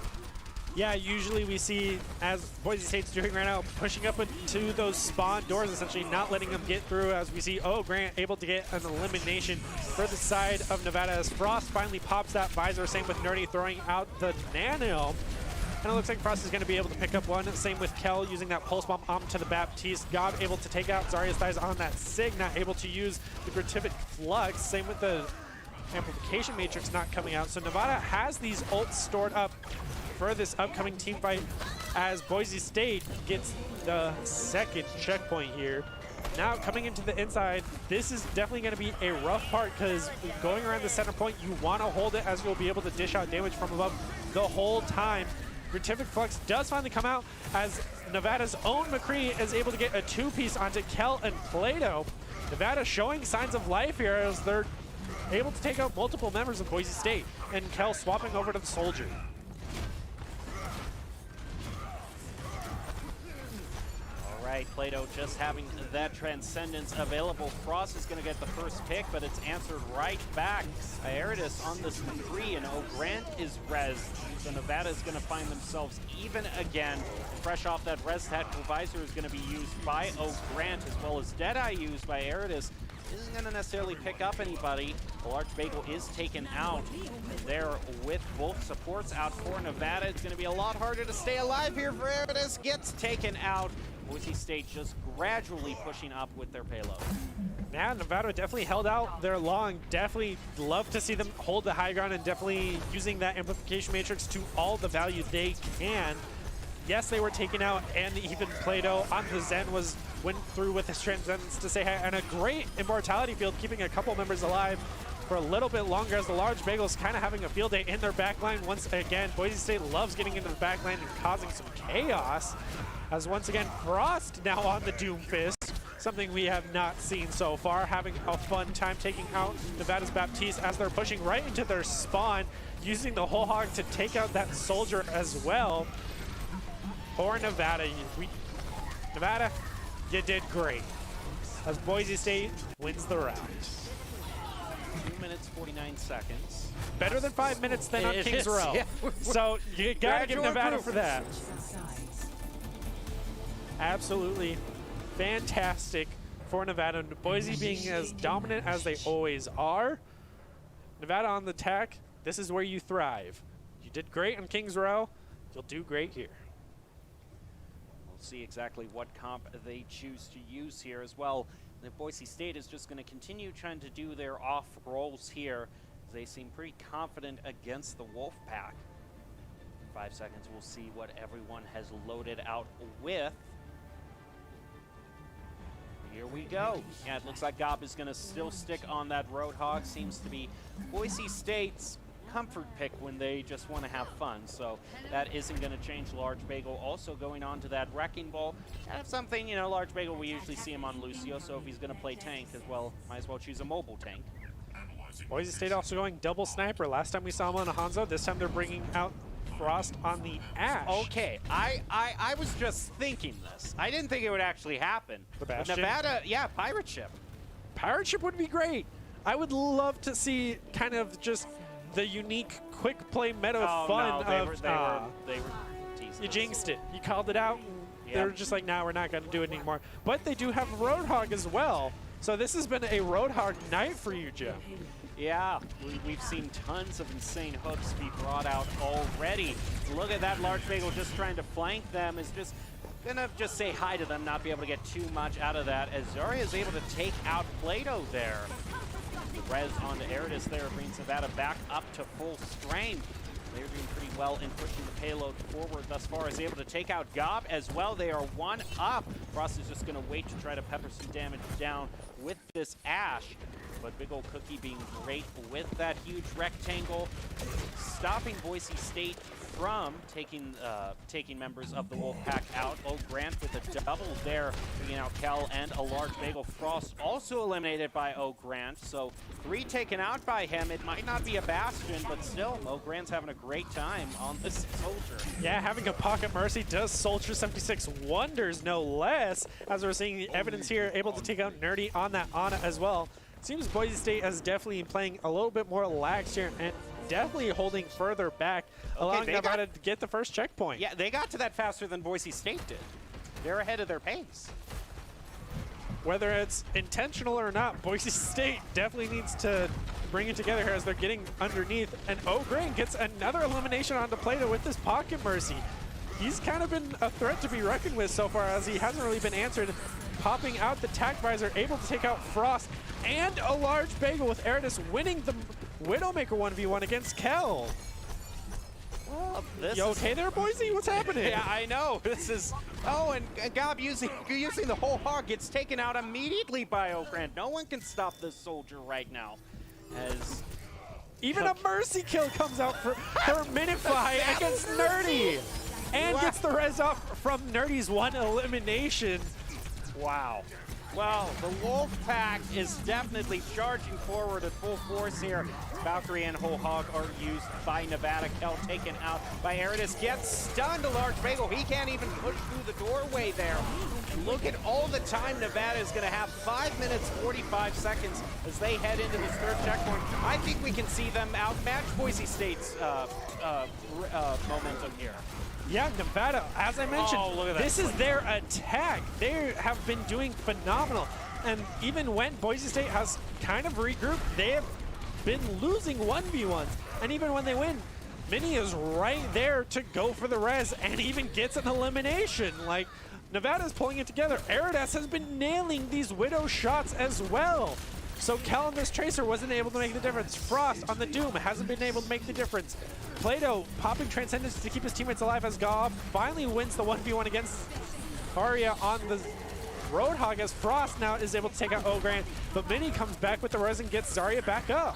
Yeah, usually we see, as Boise State's doing right now, pushing up into those spawn doors, essentially not letting them get through, as we see, oh, Grant able to get an elimination for the side of Nevada as Frost finally pops that visor. Same with Nerdy throwing out the nano. And it looks like Frost is going to be able to pick up one. Same with Kel using that pulse bomb onto the Baptiste. Gob able to take out Zarya's thighs on that Sig, not able to use the Gratific Flux. Same with the Amplification Matrix not coming out. So Nevada has these ults stored up for this upcoming team fight as Boise State gets the second checkpoint here. Now coming into the inside, this is definitely going to be a rough part because going around the center point, you want to hold it as you'll be able to dish out damage from above the whole time. Gratific Flux does finally come out as Nevada's own McCree is able to get a two-piece onto Kel and Plato. Nevada showing signs of life here as they're able to take out multiple members of Boise State, and Kel swapping over to the Soldier. Right, Plato just having that Transcendence available. Frost is going to get the first pick, but it's answered right back. Aeridus on this McCree, and O'Grant is rezzed. So Nevada is going to find themselves even again. Fresh off that res tactical visor is going to be used by O'Grant, as well as Deadeye used by Aeridus. Isn't going to necessarily pick up anybody. The large bagel is taken out there with both supports out for Nevada. It's going to be a lot harder to stay alive here for Aeridus. Gets taken out. Boise State just gradually pushing up with their payload. Yeah, Nevada definitely held out their long. Definitely love to see them hold the high ground and definitely using that Amplification Matrix to all the value they can. Yes, they were taken out, and even Plato on the Zen went through with his Transcendence to say hi, and a great Immortality field, keeping a couple members alive for a little bit longer as the large bagels kind of having a field day in their backline. Once again, Boise State loves getting into the backline and causing some chaos. As once again, Frost now on the Doomfist, something we have not seen so far, having a fun time taking out Nevada's Baptiste as they're pushing right into their spawn, using the whole hog to take out that Soldier as well. For Nevada, Nevada, you did great, as Boise State wins the round. 2 minutes, 49 seconds. Better than 5 minutes then on Kings Row. Yeah. So you gotta give Nevada for that. Absolutely fantastic for Nevada. Boise being as dominant as they always are. Nevada on the attack, this is where you thrive. You did great on Kings Row, you'll do great here. We'll see exactly what comp they choose to use here as well. The Boise State is just going to continue trying to do their off rolls here. They seem pretty confident against the Wolfpack. 5 seconds, we'll see what everyone has loaded out with. Here we go. Yeah, it looks like Gob is going to still stick on that Roadhog. Seems to be Boise State's comfort pick when they just want to have fun. So that isn't going to change. Large Bagel also going on to that Wrecking Ball. Kind of something, you know, Large Bagel, we usually see him on Lucio. So if he's going to play tank as well, might as well choose a mobile tank. Boise State also going double sniper. Last time we saw him on a Hanzo. This time they're bringing out Frost on the Ash. Okay, I was just thinking this. I didn't think it would actually happen. The Bastion? Nevada, yeah, Pirate Ship. Pirate Ship would be great. I would love to see kind of just the unique quick play meta fun they of were teasing you us. jinxed it. You called it out. And they were just like, nah, we're not going to do it anymore. But they do have Roadhog as well. So this has been a Roadhog night for you, Jim. Yeah, we've seen tons of insane hooks be brought out already. Look at that Large Bagel just trying to flank them. Is just gonna just say hi to them, not be able to get too much out of that. As Zarya is able to take out Plato there. The res onto Aeridus there brings Nevada back up to full strength. They're doing pretty well in pushing the payload forward thus far, is able to take out Gob as well. They are 1 up. Frost is just going to wait to try to pepper some damage down with this Ash. But Big Ol' Cookie being great with that huge rectangle, stopping Boise State from taking members of the Wolfpack out. Grant with a double there, bringing out Kel and a large Bagel. Frost also eliminated by Grant, so 3 taken out by him. It might not be a Bastion, but still, Grant's having a great time on this Soldier. Yeah, having a Pocket Mercy does Soldier 76 wonders, no less, as we're seeing the evidence here, able to take out Nerdy on that Ana as well. Seems Boise State has definitely been playing a little bit more lax here and definitely holding further back, allowing Nevada to get the first checkpoint. Yeah, they got to that faster than Boise State did. They're ahead of their pace. Whether it's intentional or not, Boise State definitely needs to bring it together here as they're getting underneath. And Grant gets another elimination onto Plato with this Pocket Mercy. He's kind of been a threat to be reckoned with so far, as he hasn't really been answered. Popping out the Tac Visor, able to take out Frost and a large Bagel, with Eridus winning the Widowmaker 1v1 against Kel. Well, you okay there, Boise? What's happening? Yeah, I know. This is... Oh, and Gob using the whole hog gets taken out immediately by Grant. No one can stop this Soldier right now. As even a Mercy kill comes out for Minify against Nerdy. And gets the res off from Nerdy's 1 elimination. Wow. Well, the Wolfpack is definitely charging forward at full force here. Valkyrie and Whole Hog are used by Nevada. Kel taken out by Eridus. Gets stunned, a large Bagel. He can't even push through the doorway there. And look at all the time Nevada is going to have. 5 minutes, 45 seconds as they head into this third checkpoint. I think we can see them outmatch Boise State's momentum here. Yeah, Nevada, as I mentioned, this is their attack. They have been doing phenomenal. And even when Boise State has kind of regrouped, they have been losing 1v1s. And even when they win, Mini is right there to go for the res and even gets an elimination. Like, Nevada's pulling it together. Eridus has been nailing these Widow shots as well. So Kel on this Tracer wasn't able to make the difference. Frost on the Doom hasn't been able to make the difference. Plato popping Transcendence to keep his teammates alive as Gob finally wins the 1v1 against Aria on the Roadhog, as Frost now is able to take out Grant, but Mini comes back with the res and gets Zarya back up.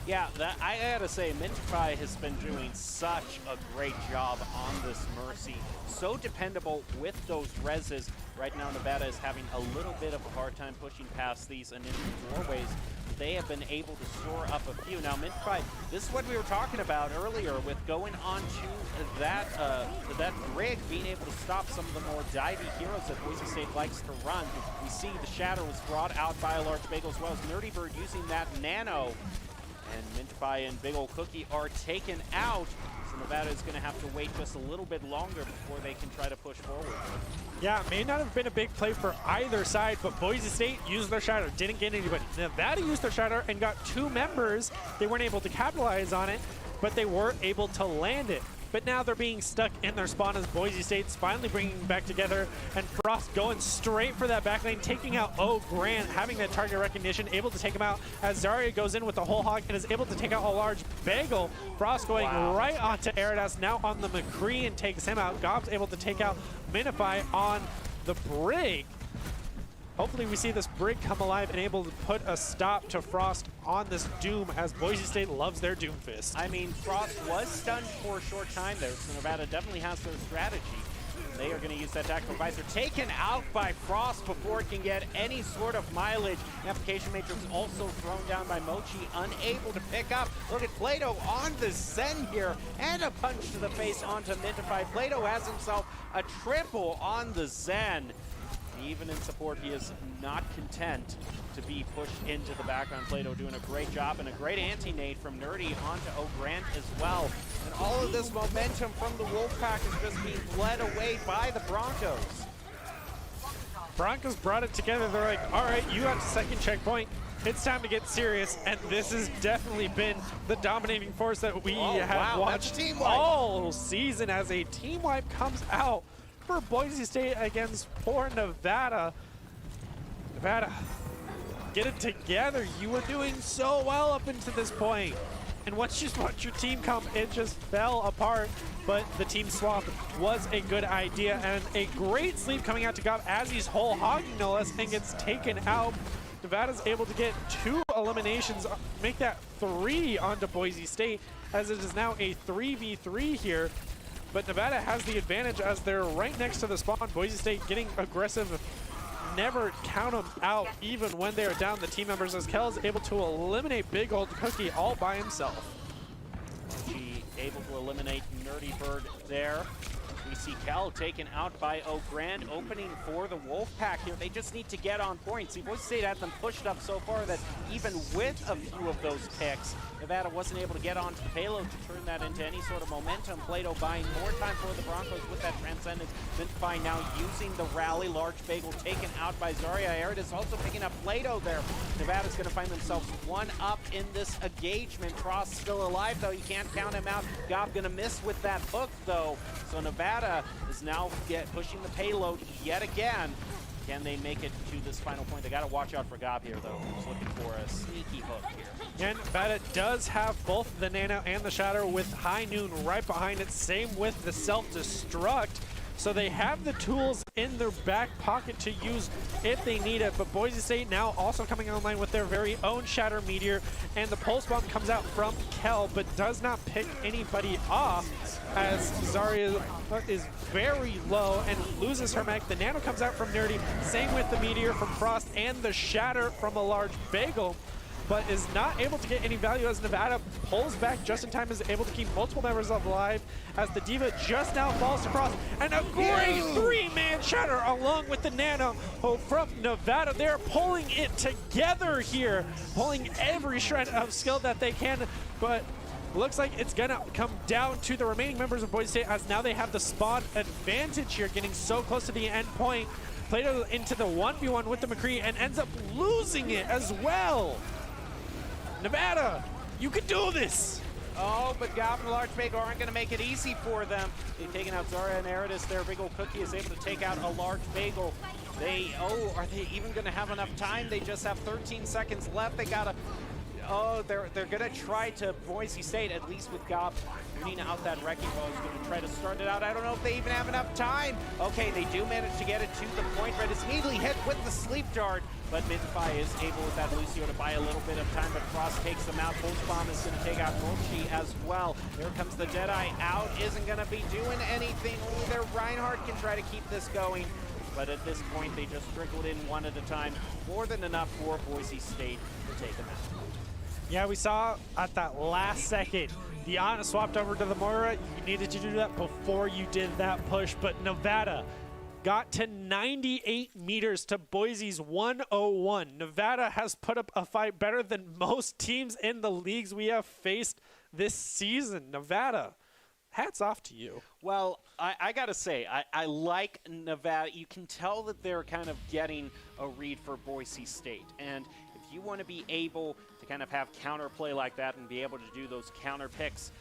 Yeah, I gotta say, Mintify has been doing such a great job on this Mercy. So dependable with those reses. Right now, Nevada is having a little bit of a hard time pushing past these initial doorways. They have been able to store up a few. Now, Mintify, this is what we were talking about earlier with going on to that rig, being able to stop some of the more divey heroes that Boise State likes to run. We see the Shadow was brought out by a large Bagel, as well as Nerdy Bird using that Nano. And Mintify and Big Ol' Cookie are taken out. So Nevada is going to have to wait just a little bit longer before they can try to push forward. Yeah, it may not have been a big play for either side, but Boise State used their Shatter, didn't get anybody. Nevada used their Shatter and got 2 members. They weren't able to capitalize on it, but they were able to land it. But now they're being stuck in their spawn as Boise State's finally bringing them back together, and Frost going straight for that back lane, taking out Grant, having that target recognition, able to take him out as Zarya goes in with the whole hog and is able to take out a large Bagel. Frost going right onto Eridus, now on the McCree, and takes him out. Gob's able to take out Minify on the Brig. Hopefully we see this Brig come alive and able to put a stop to Frost on this Doom, as Boise State loves their Doomfist. I mean, Frost was stunned for a short time there, so Nevada definitely has their strategy. They are going to use that tactical visor. Taken out by Frost before it can get any sort of mileage. Application Matrix also thrown down by Mochi, unable to pick up. Look at Plato on the Zen here, and a punch to the face onto Mintify. Plato has himself a triple on the Zen. Even in support, he is not content to be pushed into the background. Plato doing a great job, and a great anti-nade from Nerdy onto Grant as well. And all of this momentum from the Wolfpack is just being led away by the Broncos. Broncos brought it together. They're like, all right, you got the second checkpoint. It's time to get serious, and this has definitely been the dominating force that we have watched all season as a team wipe comes out for Boise State against poor Nevada. Nevada, get it together. You were doing so well up until this point. And once you watch your team come, it just fell apart. But the team swap was a good idea, and a great sleep coming out to Gob as he's whole hogging no less and gets taken out. Nevada's able to get 2 eliminations, make that 3 onto Boise State, as it is now a 3v3 here. But Nevada has the advantage as they're right next to the spawn. Boise State getting aggressive. Never count them out, even when they're down the team members, as Kel is able to eliminate Big Old Cookie all by himself. She able to eliminate Nerdy Bird there. We see Kel taken out by O'Grand, opening for the Wolfpack here. They just need to get on point. See, Boise State had them pushed up so far that even with a few of those picks, Nevada wasn't able to get onto the payload to turn that into any sort of momentum. Plato buying more time for the Broncos with that Transcendence. Mintify now using the rally. Large Bagel taken out by Zarya. Aridis also picking up Plato there. Nevada's going to find themselves 1 up in this engagement. Frost still alive, though. You can't count him out. Gob going to miss with that hook, though. So Nevada is now pushing the payload yet again. Can they make it to this final point? They got to watch out for Gob here, though. He's looking for a sneaky hook here. And Nevada does have both the Nano and the Shatter with High Noon right behind it. Same with the Self-Destruct. So they have the tools in their back pocket to use if they need it. But Boise State now also coming online with their very own Shatter Meteor. And the Pulse Bomb comes out from Kel, but does not pick anybody off, as Zarya is very low and loses her mech. The Nano comes out from Nerdy. Same with the Meteor from Frost and the Shatter from a Large Bagel, but is not able to get any value as Nevada pulls back just in time, is able to keep multiple members alive as the Diva just now falls to Frost. And a great 3-man Shatter along with the Nano from Nevada. They're pulling it together here, pulling every shred of skill that they can, but looks like it's gonna come down to the remaining members of Boise State, as now they have the spawn advantage here, getting so close to the end point. Plato into the 1v1 with the McCree and ends up losing it as well. Nevada, you can do this! Oh, but Gob and Large Bagel aren't going to make it easy for them. They've taken out Zarya and Aridis there. Big Ol' Cookie is able to take out a Large Bagel. Are they even going to have enough time? They just have 13 seconds left. They got to... Oh, they're going to try to Boise State, at least with Gob putting out that Wrecking Ball. He's going to try to start it out. I don't know if they even have enough time. Okay, they do manage to get it to the point. Red is immediately hit with the Sleep Dart, but Mintify is able with that Lucio to buy a little bit of time, but Frost takes them out. Pulse Bomb is going to take out Mochi as well. There comes the Deadeye out. Isn't going to be doing anything. Either Reinhardt can try to keep this going, but at this point, they just trickled in one at a time. More than enough for Boise State to take them out. Yeah, we saw at that last second, the Ana swapped over to the Moira. You needed to do that before you did that push, but Nevada got to 98 meters to Boise's 101. Nevada has put up a fight better than most teams in the leagues we have faced this season. Nevada, hats off to you. Well, I got to say, I like Nevada. You can tell that they're kind of getting a read for Boise State. And if you want to be able to kind of have counterplay like that and be able to do those counter picks,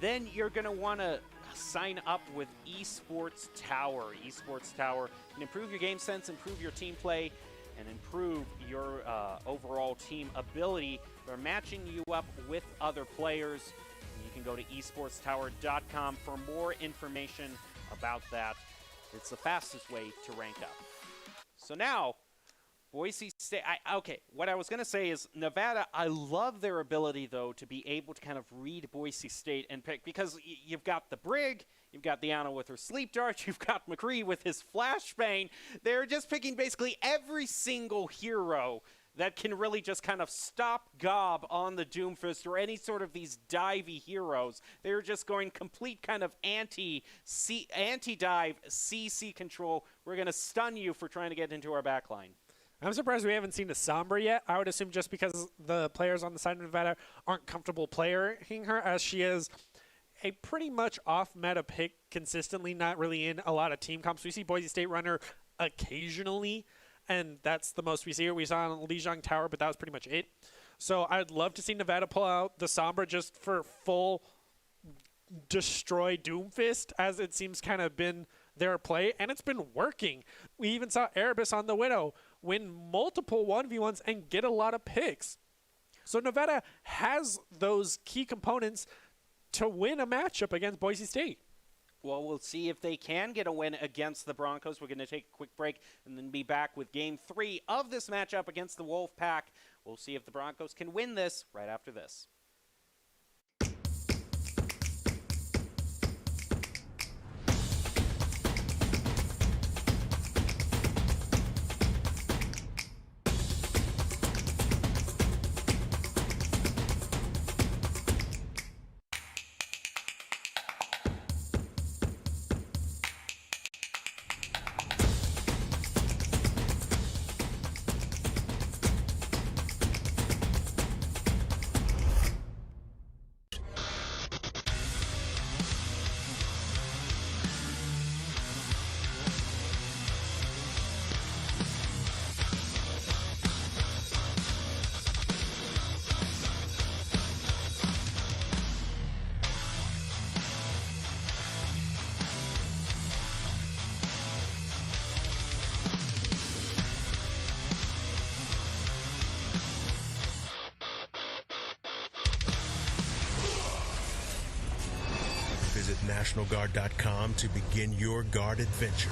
then you're going to want to sign up with Esports Tower. Esports Tower can improve your game sense, improve your team play, and improve your overall team ability. They're matching you up with other players. You can go to esportstower.com for more information about that. It's the fastest way to rank up. So now, Boise State, okay, what I was going to say is Nevada, I love their ability, though, to be able to kind of read Boise State and pick, because you've got the Brig, you've got the Ana with her Sleep Dart, you've got McCree with his Flashbang. They're just picking basically every single hero that can really just kind of stop Gob on the Doomfist or any sort of these divey heroes. They're just going complete kind of anti-dive, CC control. We're going to stun you for trying to get into our backline. I'm surprised we haven't seen a Sombra yet. I would assume just because the players on the side of Nevada aren't comfortable playing her, as she is a pretty much off-meta pick consistently, not really in a lot of team comps. We see Boise State run her occasionally, and that's the most we see her. We saw on Lijiang Tower, but that was pretty much it. So I'd love to see Nevada pull out the Sombra just for full destroy Doomfist, as it seems kind of been their play, and it's been working. We even saw Erebus on the Widow win multiple 1v1s and get a lot of picks. So Nevada has those key components to win a matchup against Boise State. Well, we'll see if they can get a win against the Broncos. We're going to take a quick break and then be back with Game 3 of this matchup against the Wolfpack. We'll see if the Broncos can win this right after this. Visit NationalGuard.com to begin your guard adventure.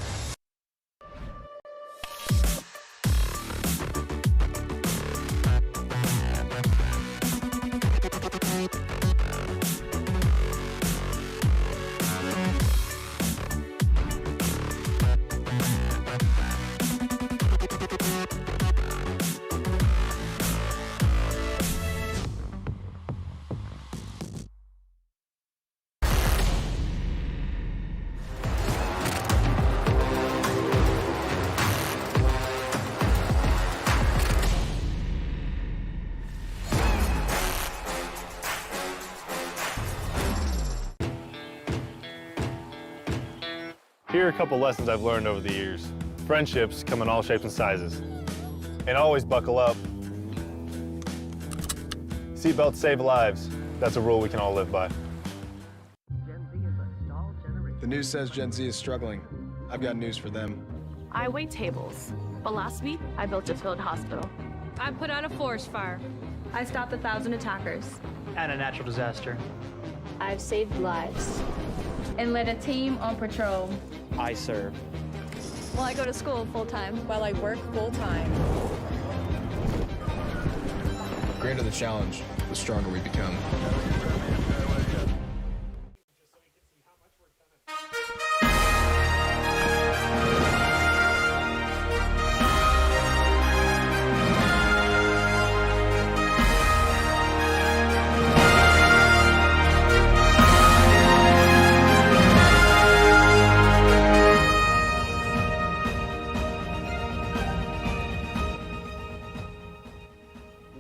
Here are a couple lessons I've learned over the years. Friendships come in all shapes and sizes. And always buckle up. Seatbelts save lives. That's a rule we can all live by. The news says Gen Z is struggling. I've got news for them. I wait tables, but last week I built a field hospital. I put out a forest fire. I stopped 1,000 attackers. And a natural disaster. I've saved lives and led a team on patrol. I serve. Well, I go to school full-time. While I work full-time. The greater the challenge, the stronger we become.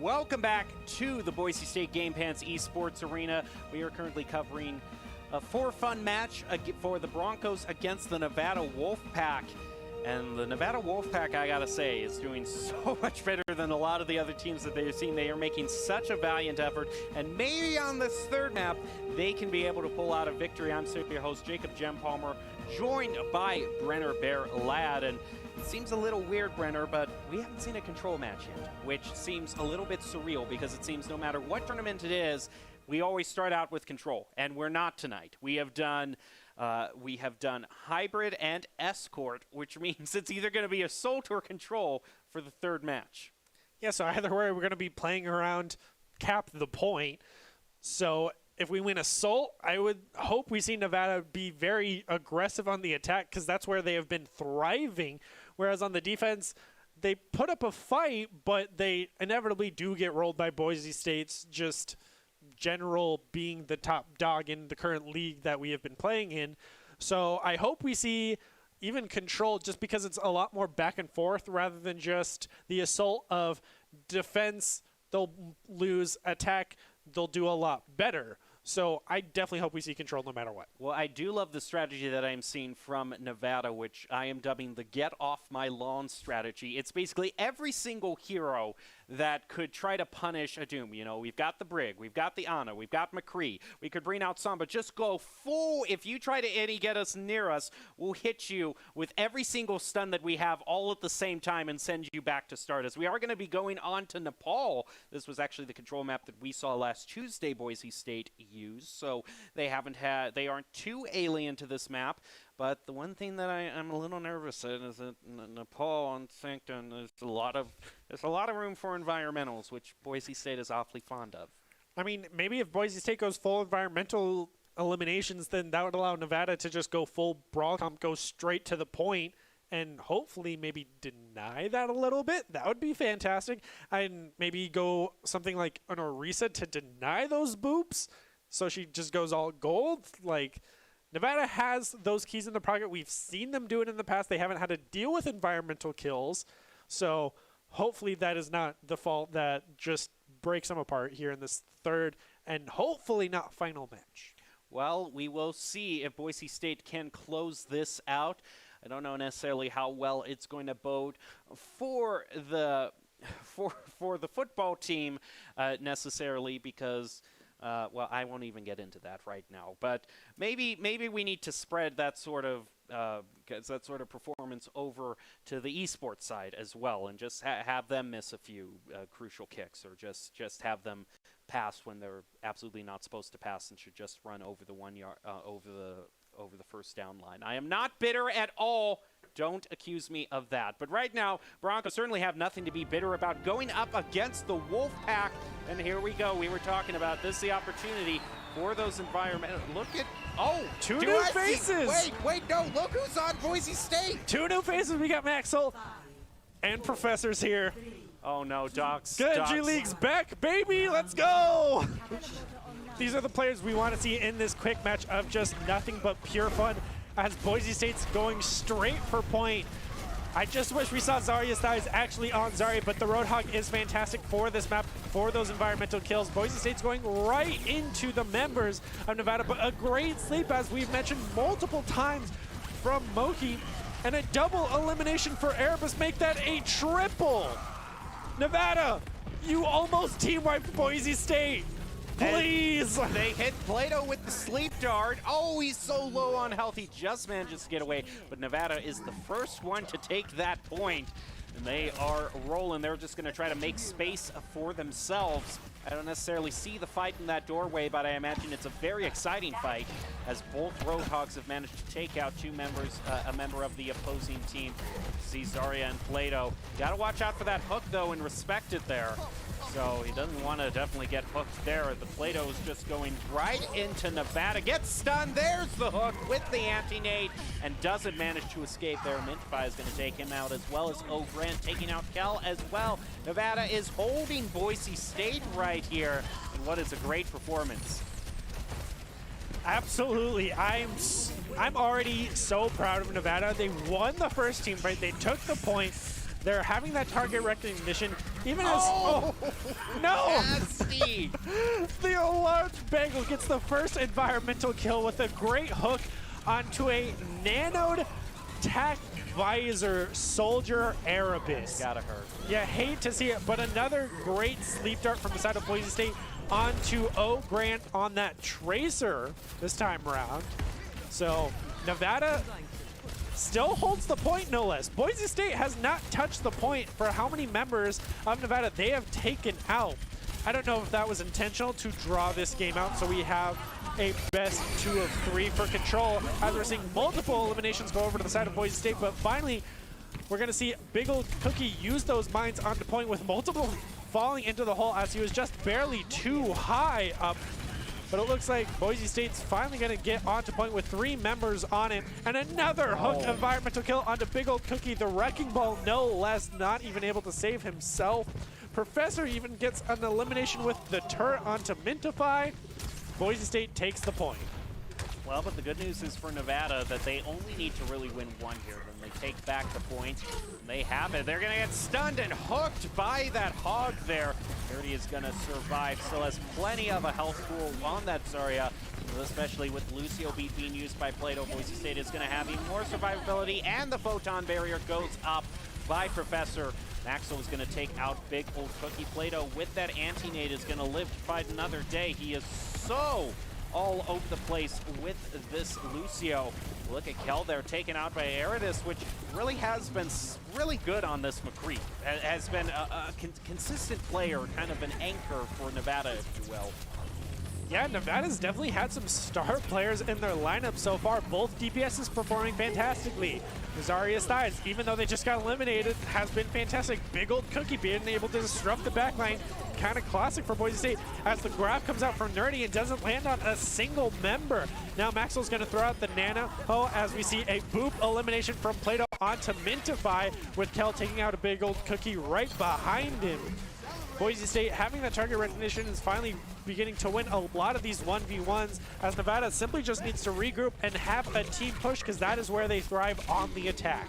Welcome back to the Boise State Game Pants Esports Arena. We are currently covering a for-fun match for the Broncos against the Nevada Wolfpack. And the Nevada Wolfpack, I gotta say, is doing so much better than a lot of the other teams that they've seen. They are making such a valiant effort, and maybe on this third map, they can be able to pull out a victory. I'm your host, Jacob Jem Palmer, joined by Brenner Bear Ladd. And it seems a little weird, Brenner, but we haven't seen a control match yet, which seems a little bit surreal because it seems no matter what tournament it is, we always start out with control, and we're not tonight. We have done hybrid and escort, which means it's either going to be assault or control for the third match. Yeah, so either way, we're going to be playing around cap the point. So if we win assault, I would hope we see Nevada be very aggressive on the attack because that's where they have been thriving. Whereas on the defense, they put up a fight, but they inevitably do get rolled by Boise State's just general being the top dog in the current league that we have been playing in. So I hope we see even control just because it's a lot more back and forth rather than just the assault of defense, they'll lose, attack, they'll do a lot better. So I definitely hope we see control no matter what. Well, I do love the strategy that I'm seeing from Nevada, which I am dubbing the get off my lawn strategy. It's basically every single hero that could try to punish a Doom. You know, we've got the Brig, we've got the Ana, we've got McCree. We could bring out some, but just go full. If you try to any get us near us, we'll hit you with every single stun that we have all at the same time and send you back to start. As we are going to be going on to Nepal. This was actually the control map that we saw last Tuesday Boise State use, so they aren't too alien to this map. But the one thing that I'm a little nervous at is that Nepal and Sancton, there's a lot of room for environmentals, which Boise State is awfully fond of. I mean, maybe if Boise State goes full environmental eliminations, then that would allow Nevada to just go full brawl comp, go straight to the point, and hopefully maybe deny that a little bit. That would be fantastic. And maybe go something like an Orisa to deny those boops, so she just goes all gold. Like, Nevada has those keys in the pocket. We've seen them do it in the past. They haven't had to deal with environmental kills. So hopefully that is not the fault that just breaks them apart here in this third and hopefully not final match. Well, we will see if Boise State can close this out. I don't know necessarily how well it's going to bode for the football team necessarily, because well, I won't even get into that right now. But maybe we need to spread that sort of performance over to the esports side as well, and just have them miss a few crucial kicks, or just have them pass when they're absolutely not supposed to pass and should just run over the 1 yard over the first down line. I am not bitter at all. Don't accuse me of that. But right now, Broncos certainly have nothing to be bitter about, going up against the Wolfpack. And here we go. We were talking about this, the opportunity for those environmental. Look at, two new faces. Wait, no, look who's on Boise State. Two new faces. We got Maxwell and Professors here. Oh no, Docs. Good, G-League's back, baby. Let's go. These are the players we want to see in this quick match of just nothing but pure fun, as Boise State's going straight for point. I just wish we saw Zarya Styles actually on Zarya, but the Roadhog is fantastic for this map, for those environmental kills. Boise State's going right into the members of Nevada, but a great sleep, as we've mentioned multiple times, from Moki, and a double elimination for Erebus, make that a triple. Nevada, you almost team-wiped Boise State. Please! And they hit Plato with the sleep dart. Oh, he's so low on health, he just manages to get away. But Nevada is the first one to take that point. And they are rolling. They're just going to try to make space for themselves. I don't necessarily see the fight in that doorway, but I imagine it's a very exciting fight, as both Roadhogs have managed to take out two members, a member of the opposing team. See Zarya and Plato. Got to watch out for that hook, though, and respect it there. So he doesn't want to definitely get hooked there. The Plato is just going right into Nevada. Gets stunned. There's the hook with the anti-nade, and doesn't manage to escape there. Mintify is going to take him out, as well as O'Grant taking out Kel as well. Nevada is holding Boise State right here, and what is a great performance. Absolutely. I'm already so proud of Nevada. They won the first team fight. They took the point. They're having that target recognition, even as... Oh, no! Nasty! The large Bengal gets the first environmental kill with a great hook onto a nanoed tack visor soldier Erebus. Gotta hurt. You hate to see it, but another great sleep dart from the side of Boise State onto O'Grant on that Tracer this time around. So Nevada still holds the point, no less. Boise State has not touched the point for how many members of Nevada they have taken out. I don't know if that was intentional to draw this game out, so we have a best 2 of 3 for control, as we're seeing multiple eliminations go over to the side of Boise State. But finally, we're going to see Big Ol' Cookie use those mines onto point, with multiple falling into the hole, as he was just barely too high up. But it looks like Boise State's finally going to get onto point with 3 members on it. And another hook environmental kill onto Big Ol' Cookie, the Wrecking Ball no less, not even able to save himself. Professor even gets an elimination with the turret onto Mintify. Boise State takes the point. Well, but the good news is for Nevada that they only need to really win one here. Then they take back the point. They have it. They're going to get stunned and hooked by that hog there. Dirty is going to survive. Still has plenty of a health pool on that Zarya, especially with Lucio being used by Plato. Boise State is going to have even more survivability, and the photon barrier goes up by Professor. Maxwell is going to take out Big Old Cookie. Plato with that anti-nade is going to live to fight another day. He is so all over the place with this Lucio. Look at Kel there taken out by Eridus, which really has been really good on this McCree. Has been a consistent player, kind of an anchor for Nevada, if you will. Yeah, Nevada's definitely had some star players in their lineup so far. Both DPSs performing fantastically. Zarya Styles, even though they just got eliminated, has been fantastic. Big Old Cookie being able to disrupt the backline. Kind of classic for Boise State as the grab comes out from Nerdy and doesn't land on a single member. Now Maxwell's going to throw out the Nano as we see a boop elimination from Plato onto Mintify, with Kel taking out a Big Old Cookie right behind him. Boise State having that target recognition is finally beginning to win a lot of these 1v1s, as Nevada simply just needs to regroup and have a team push, because that is where they thrive on the attack.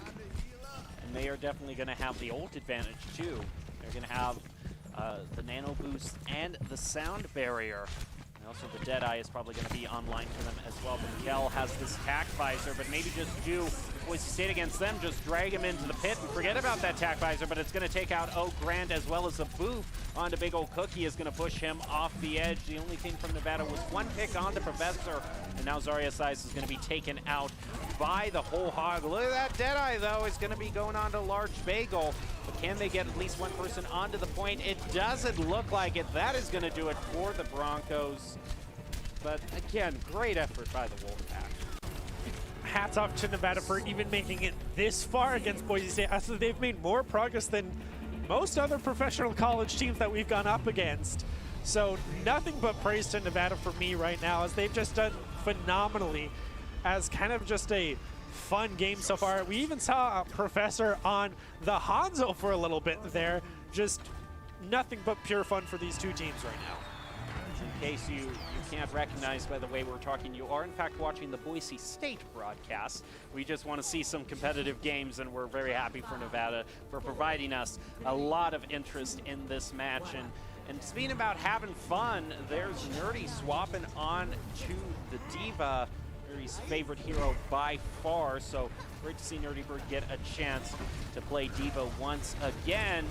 And they are definitely going to have the ult advantage too. They're going to have the nano boost and the sound barrier. And also the Deadeye is probably going to be online for them as well. But Kel has this tack visor, but maybe just do Boise State against them, just drag him into the pit and forget about that tack visor, but it's going to take out Grand, as well as a boof onto Big Old Cookie is going to push him off the edge. The only thing from Nevada was one pick onto Professor, and now Zarya Size is going to be taken out by the whole hog. Look at that Deadeye, though, is going to be going on to Large Bagel. But can they get at least one person onto the point? It doesn't look like it. That is going to do it for the Broncos. But again, great effort by the Wolfpack. Hats off to Nevada for even making it this far against Boise State. So they've made more progress than most other professional college teams that we've gone up against. So nothing but praise to Nevada for me right now, as they've just done phenomenally as kind of just a fun game so far. We even saw a Professor on the Hanzo for a little bit there. Just nothing but pure fun for these two teams right now. In case you can't recognize by the way we're talking, you are in fact watching the Boise State broadcast. We just want to see some competitive games, and we're very happy for Nevada for providing us a lot of interest in this match. And speaking about having fun, there's Nerdy swapping on to the Diva, Nerdy's favorite hero by far. So great to see Nerdy Bird get a chance to play Diva once again.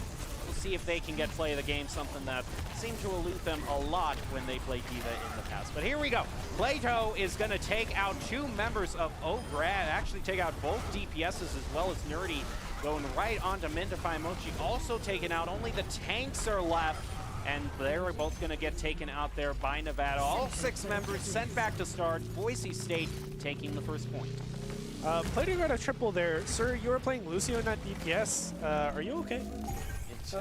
We'll see if they can get play of the game, something that seemed to elude them a lot when they played Diva in the past. But here we go. Plato is going to take out two members of Ograd, actually take out both DPSs as well as Nerdy, going right onto Mintify. Mochi also taken out. Only the tanks are left, and they're both going to get taken out there by Nevada. All 6 members sent back to start. Boise State taking the first point. Plato got a triple there. Sir, you were playing Lucio, not DPS. Are you okay?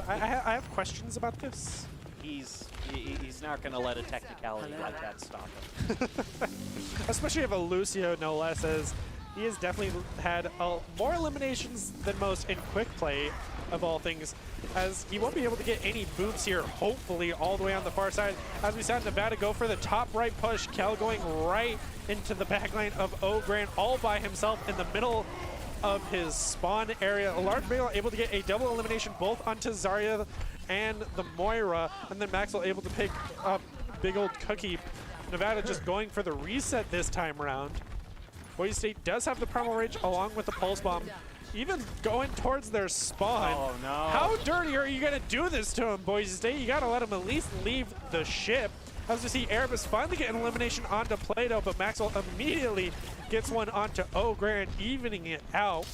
I have questions about this. He's not going to let a technicality like that stop him. Especially of a Lucio, no less, as he has definitely had more eliminations than most in quick play, of all things, as he won't be able to get any boots here, hopefully, all the way on the far side. As we saw Nevada go for the top right push, Kel going right into the backline of O'Grant, all by himself in the middle of his spawn area. A Large Bagel able to get a double elimination both onto Zarya and the Moira, and then Maxwell able to pick up Big Old Cookie. Nevada just going for the reset this time around. Boise State does have the Primal Rage along with the Pulse Bomb, even going towards their spawn. Oh no. How dirty are you gonna do this to him, Boise State? You gotta let him at least leave the ship. As we see Erebus finally get an elimination onto Plato, but Maxwell immediately gets one onto O'Grant, evening it out.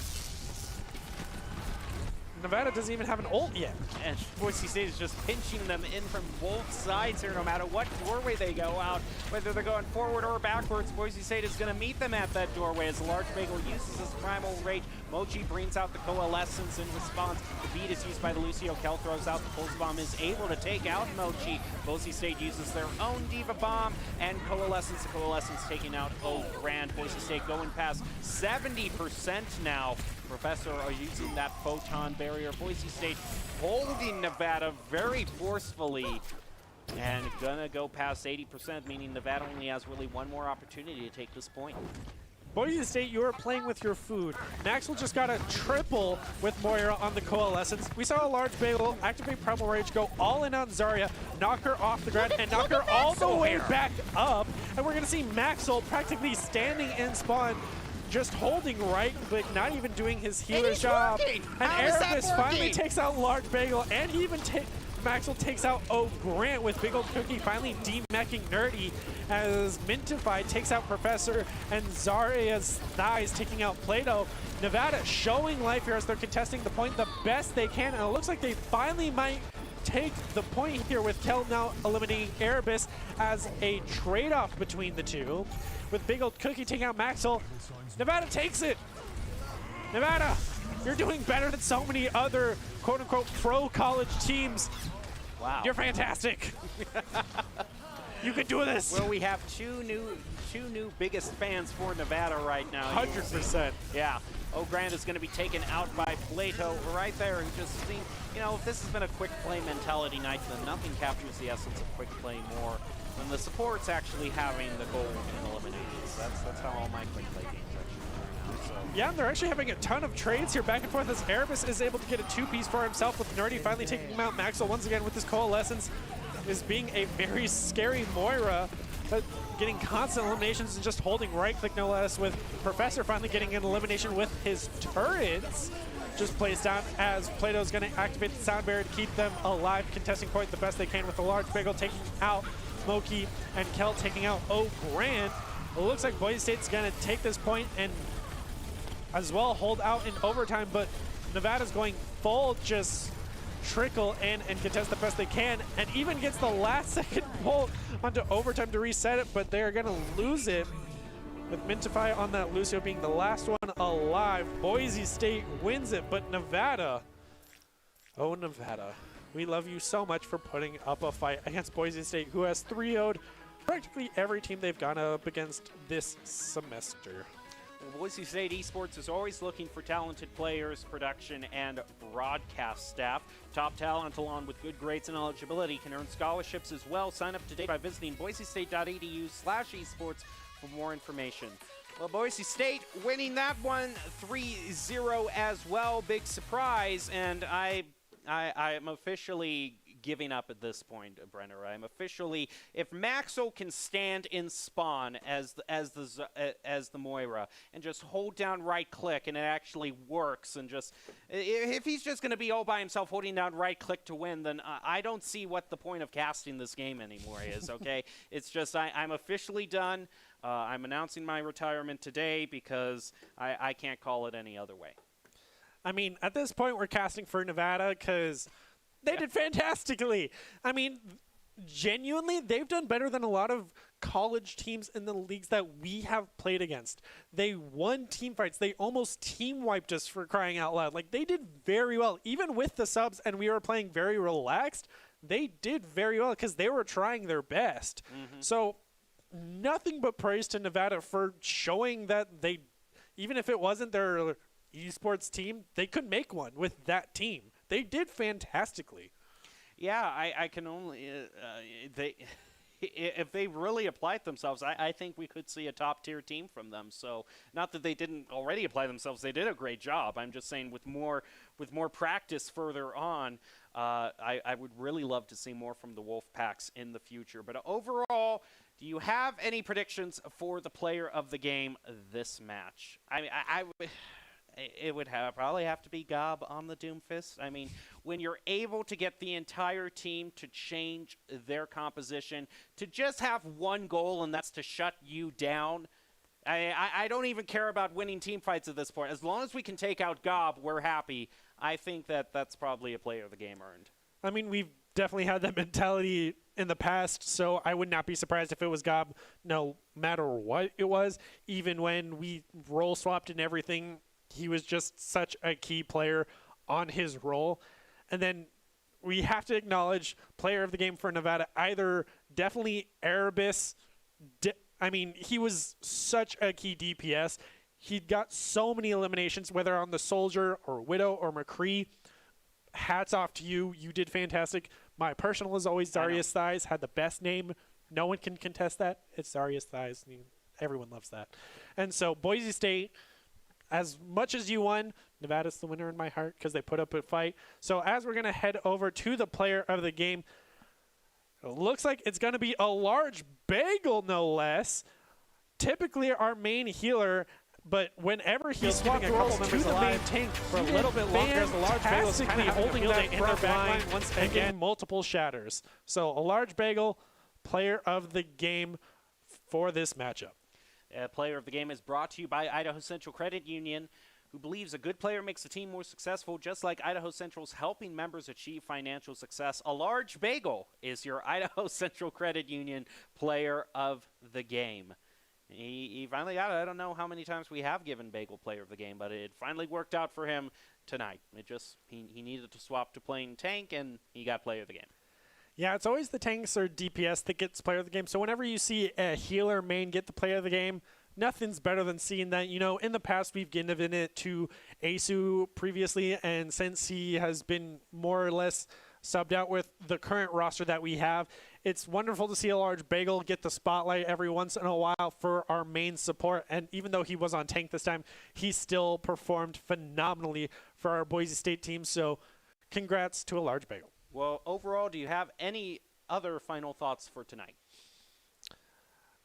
Nevada doesn't even have an ult yet. And Boise State is just pinching them in from both sides here, no matter what doorway they go out. Whether they're going forward or backwards, Boise State is going to meet them at that doorway as Large Bagel uses his Primal Rage. Mochi brings out the Coalescence in response. The beat is used by the Lucio. Kel throws out the Pulse Bomb, is able to take out Mochi. Boise State uses their own Diva Bomb and Coalescence. The Coalescence taking out O'Grant. Boise State going past 70% now. Professor are using that Photon Barrier. Boise State holding Nevada very forcefully and gonna go past 80%, meaning Nevada only has really one more opportunity to take this point. Boise State, you are playing with your food. Maxwell just got a triple with Moira on the Coalescence. We saw a Large Bagel activate Primal Rage, go all in on Zarya, knock her off the ground, and knock her all the way back up. And we're going to see Maxwell practically standing in spawn, just holding right click, not even doing his healer's job. Working. And How is that Erebus finally working? takes out Large Bagel, and he even Maxwell takes out Grant with Big Old Cookie finally demeching Nerdy as Mintify takes out Professor and Zarya's Thighs taking out Plato. Nevada showing life here as they're contesting the point the best they can, and it looks like they finally might take the point here with Kel now eliminating Erebus as a trade-off between the two. With Big Old Cookie taking out Maxwell, Nevada takes it. Nevada, you're doing better than so many other quote-unquote pro college teams. Wow. You're fantastic. You can do this. Well, we have two new biggest fans for Nevada right now. 100%. Yeah. Grant is going to be taken out by Plato right there, and just seeing, you know, if this has been a quick play mentality night, then nothing captures the essence of quick play more than the supports actually having the goal in eliminations. That's how all my quick play games actually are now. So. Yeah, and they're actually having a ton of trades here back and forth as Erebus is able to get a two-piece for himself with Nerdy finally taking him out. Maxwell once again with his coalescence is being a very scary Moira, but getting constant eliminations and just holding right-click no less, with Professor finally getting an elimination with his turrets just placed down as Plato's going to activate the sound barrier to keep them alive, contesting point the best they can with the Large Bagel taking out Moki and Kel taking out Grant. It looks like Boise State's going to take this point and as well hold out in overtime, but Nevada's going full just trickle in and contest the best they can, and even gets the last second pull onto overtime to reset it, but they're gonna lose it with Mintify on that Lucio being the last one alive. Boise State wins it, but Nevada, oh Nevada, we love you so much for putting up a fight against Boise State, who has 3-0'd practically every team they've gone up against this semester. Well, Boise State Esports is always looking for talented players, production, and broadcast staff. Top talent, along with good grades and eligibility, can earn scholarships as well. Sign up today by visiting boisestate.edu/esports for more information. Well, Boise State winning that one 3-0 as well. Big surprise, and I am officially giving up at this point, Brenner. I'm officially, if Maxwell can stand in spawn as the Moira and just hold down right click and it actually works, and just if he's just going to be all by himself holding down right click to win, then I don't see what the point of casting this game anymore is. Okay, it's just I'm officially done. I'm announcing my retirement today because I can't call it any other way. I mean, at this point, we're casting for Nevada because they did fantastically. I mean, genuinely, they've done better than a lot of college teams in the leagues that we have played against. They won team fights. They almost team wiped us, for crying out loud. Like, they did very well. Even with the subs and we were playing very relaxed, they did very well because they were trying their best. So nothing but praise to Nevada for showing that they, even if it wasn't their esports team, they could make one with that team. They did fantastically. Yeah, I can only if they really applied themselves, I think we could see a top-tier team from them. So, not that they didn't already apply themselves, they did a great job. I'm just saying with more practice further on, I would really love to see more from the Wolfpacks in the future. But overall, do you have any predictions for the player of the game this match? I mean, it would probably have to be Gob on the Doomfist. I mean, when you're able to get the entire team to change their composition, to just have one goal, and that's to shut you down, I don't even care about winning team fights at this point. As long as we can take out Gob, we're happy. I think that's probably a player of the game earned. I mean, we've definitely had that mentality in the past, so I would not be surprised if it was Gob, no matter what it was. Even when we role swapped and everything, he was just such a key player on his role. And then we have to acknowledge player of the game for Nevada, either definitely Erebus. I mean, he was such a key DPS. He got so many eliminations, whether on the Soldier or Widow or McCree. Hats off to you. You did fantastic. My personal is always Zarya's Thighs. Had the best name. No one can contest that. It's Zarya's Thighs. I mean, everyone loves that. And so Boise State, as much as you won, Nevada's the winner in my heart because they put up a fight. So as we're going to head over to the player of the game, it looks like it's going to be a Large Bagel, no less. Typically our main healer, but whenever he's swapped giving a couple roles members to the alive main tank for a little bit longer, as the large bagels kind of holding that in their front back line line once again, multiple shatters. So a large bagel, player of the game for this matchup. Player of the game is brought to you by Idaho Central Credit Union, who believes a good player makes the team more successful, just like Idaho Central's helping members achieve financial success. A large bagel is your Idaho Central Credit Union player of the game. He finally got it. I don't know how many times we have given Bagel player of the game, but it finally worked out for him tonight. He needed to swap to playing tank, and he got player of the game. Yeah, it's always the tanks or DPS that gets player of the game. So whenever you see a healer main get the player of the game, nothing's better than seeing that. You know, in the past, we've given it to Asu previously, and since he has been more or less subbed out with the current roster that we have, it's wonderful to see a large bagel get the spotlight every once in a while for our main support. And even though he was on tank this time, he still performed phenomenally for our Boise State team. So congrats to a large bagel. Well, overall, do you have any other final thoughts for tonight?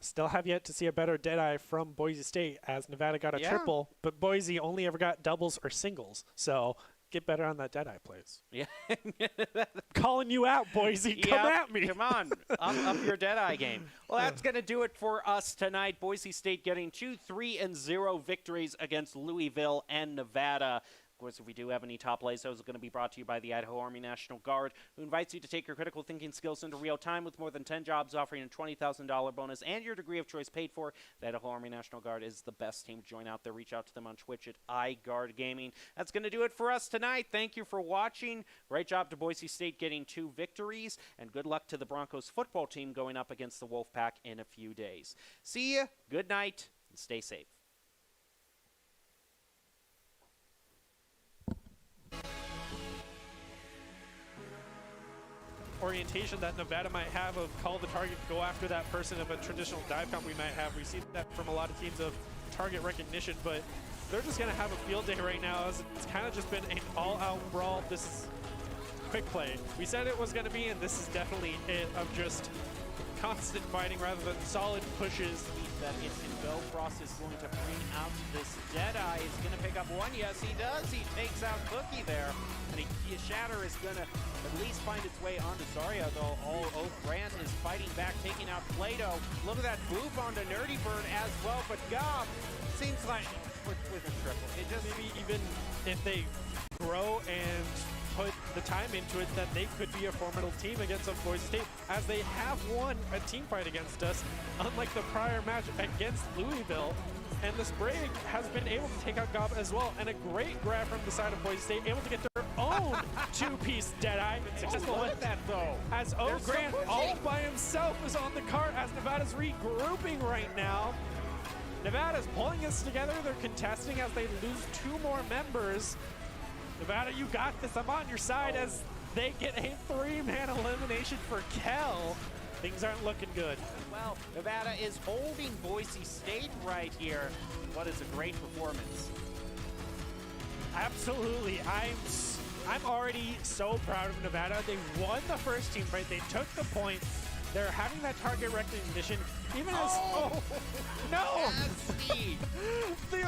Still have yet to see a better Deadeye from Boise State, as Nevada got a triple, but Boise only ever got doubles or singles. So get better on that Deadeye, please. Yeah. Calling you out, Boise. Come at me. Come on. Up your Deadeye game. Well, that's going to do it for us tonight. Boise State getting 2 3-0 victories against Louisville and Nevada. Of course, if we do have any top plays, those are going to be brought to you by the Idaho Army National Guard, who invites you to take your critical thinking skills into real time with more than 10 jobs offering a $20,000 bonus and your degree of choice paid for. The Idaho Army National Guard is the best team to join out there. Reach out to them on Twitch at iGuard Gaming. That's going to do it for us tonight. Thank you for watching. Great job to Boise State getting 2 victories, and good luck to the Broncos football team going up against the Wolfpack in a few days. See ya, good night, and stay safe. Orientation that Nevada might have of call the target, go after that person of a traditional dive comp we might have. We see that from a lot of teams of target recognition, but they're just going to have a field day right now as it's kind of just been an all-out brawl. This is quick play. We said it was going to be, and this is definitely it, of just constant fighting rather than solid pushes. That it can go. Frost is going to bring out this Deadeye. He's going to pick up one. Yes, he does. He takes out Cookie there. And Shatter is going to at least find its way onto Zarya, though. Oh, Grant is fighting back, taking out Plato. Look at that boop onto Nerdy Bird as well. But Gob seems like with a triple. It just maybe even if they grow and put the time into it, that they could be a formidable team against Boise State, as they have won a team fight against us, unlike the prior match against Louisville. And the Sprig has been able to take out Gob as well, and a great grab from the side of Boise State, able to get their own 2-piece Deadeye. Successful look at that, though. As Grant all by himself is on the cart, as Nevada's regrouping right now. Nevada's pulling us together. They're contesting as they lose 2 more members. Nevada, you got this. I'm on your side as they get a 3-man elimination for Kel. Things aren't looking good. Well, Nevada is holding Boise State right here. What is a great performance. Absolutely. I'm already so proud of Nevada. They won the first team fight. They took the point. They're having that target recognition. Even as... Oh! No! Nasty. The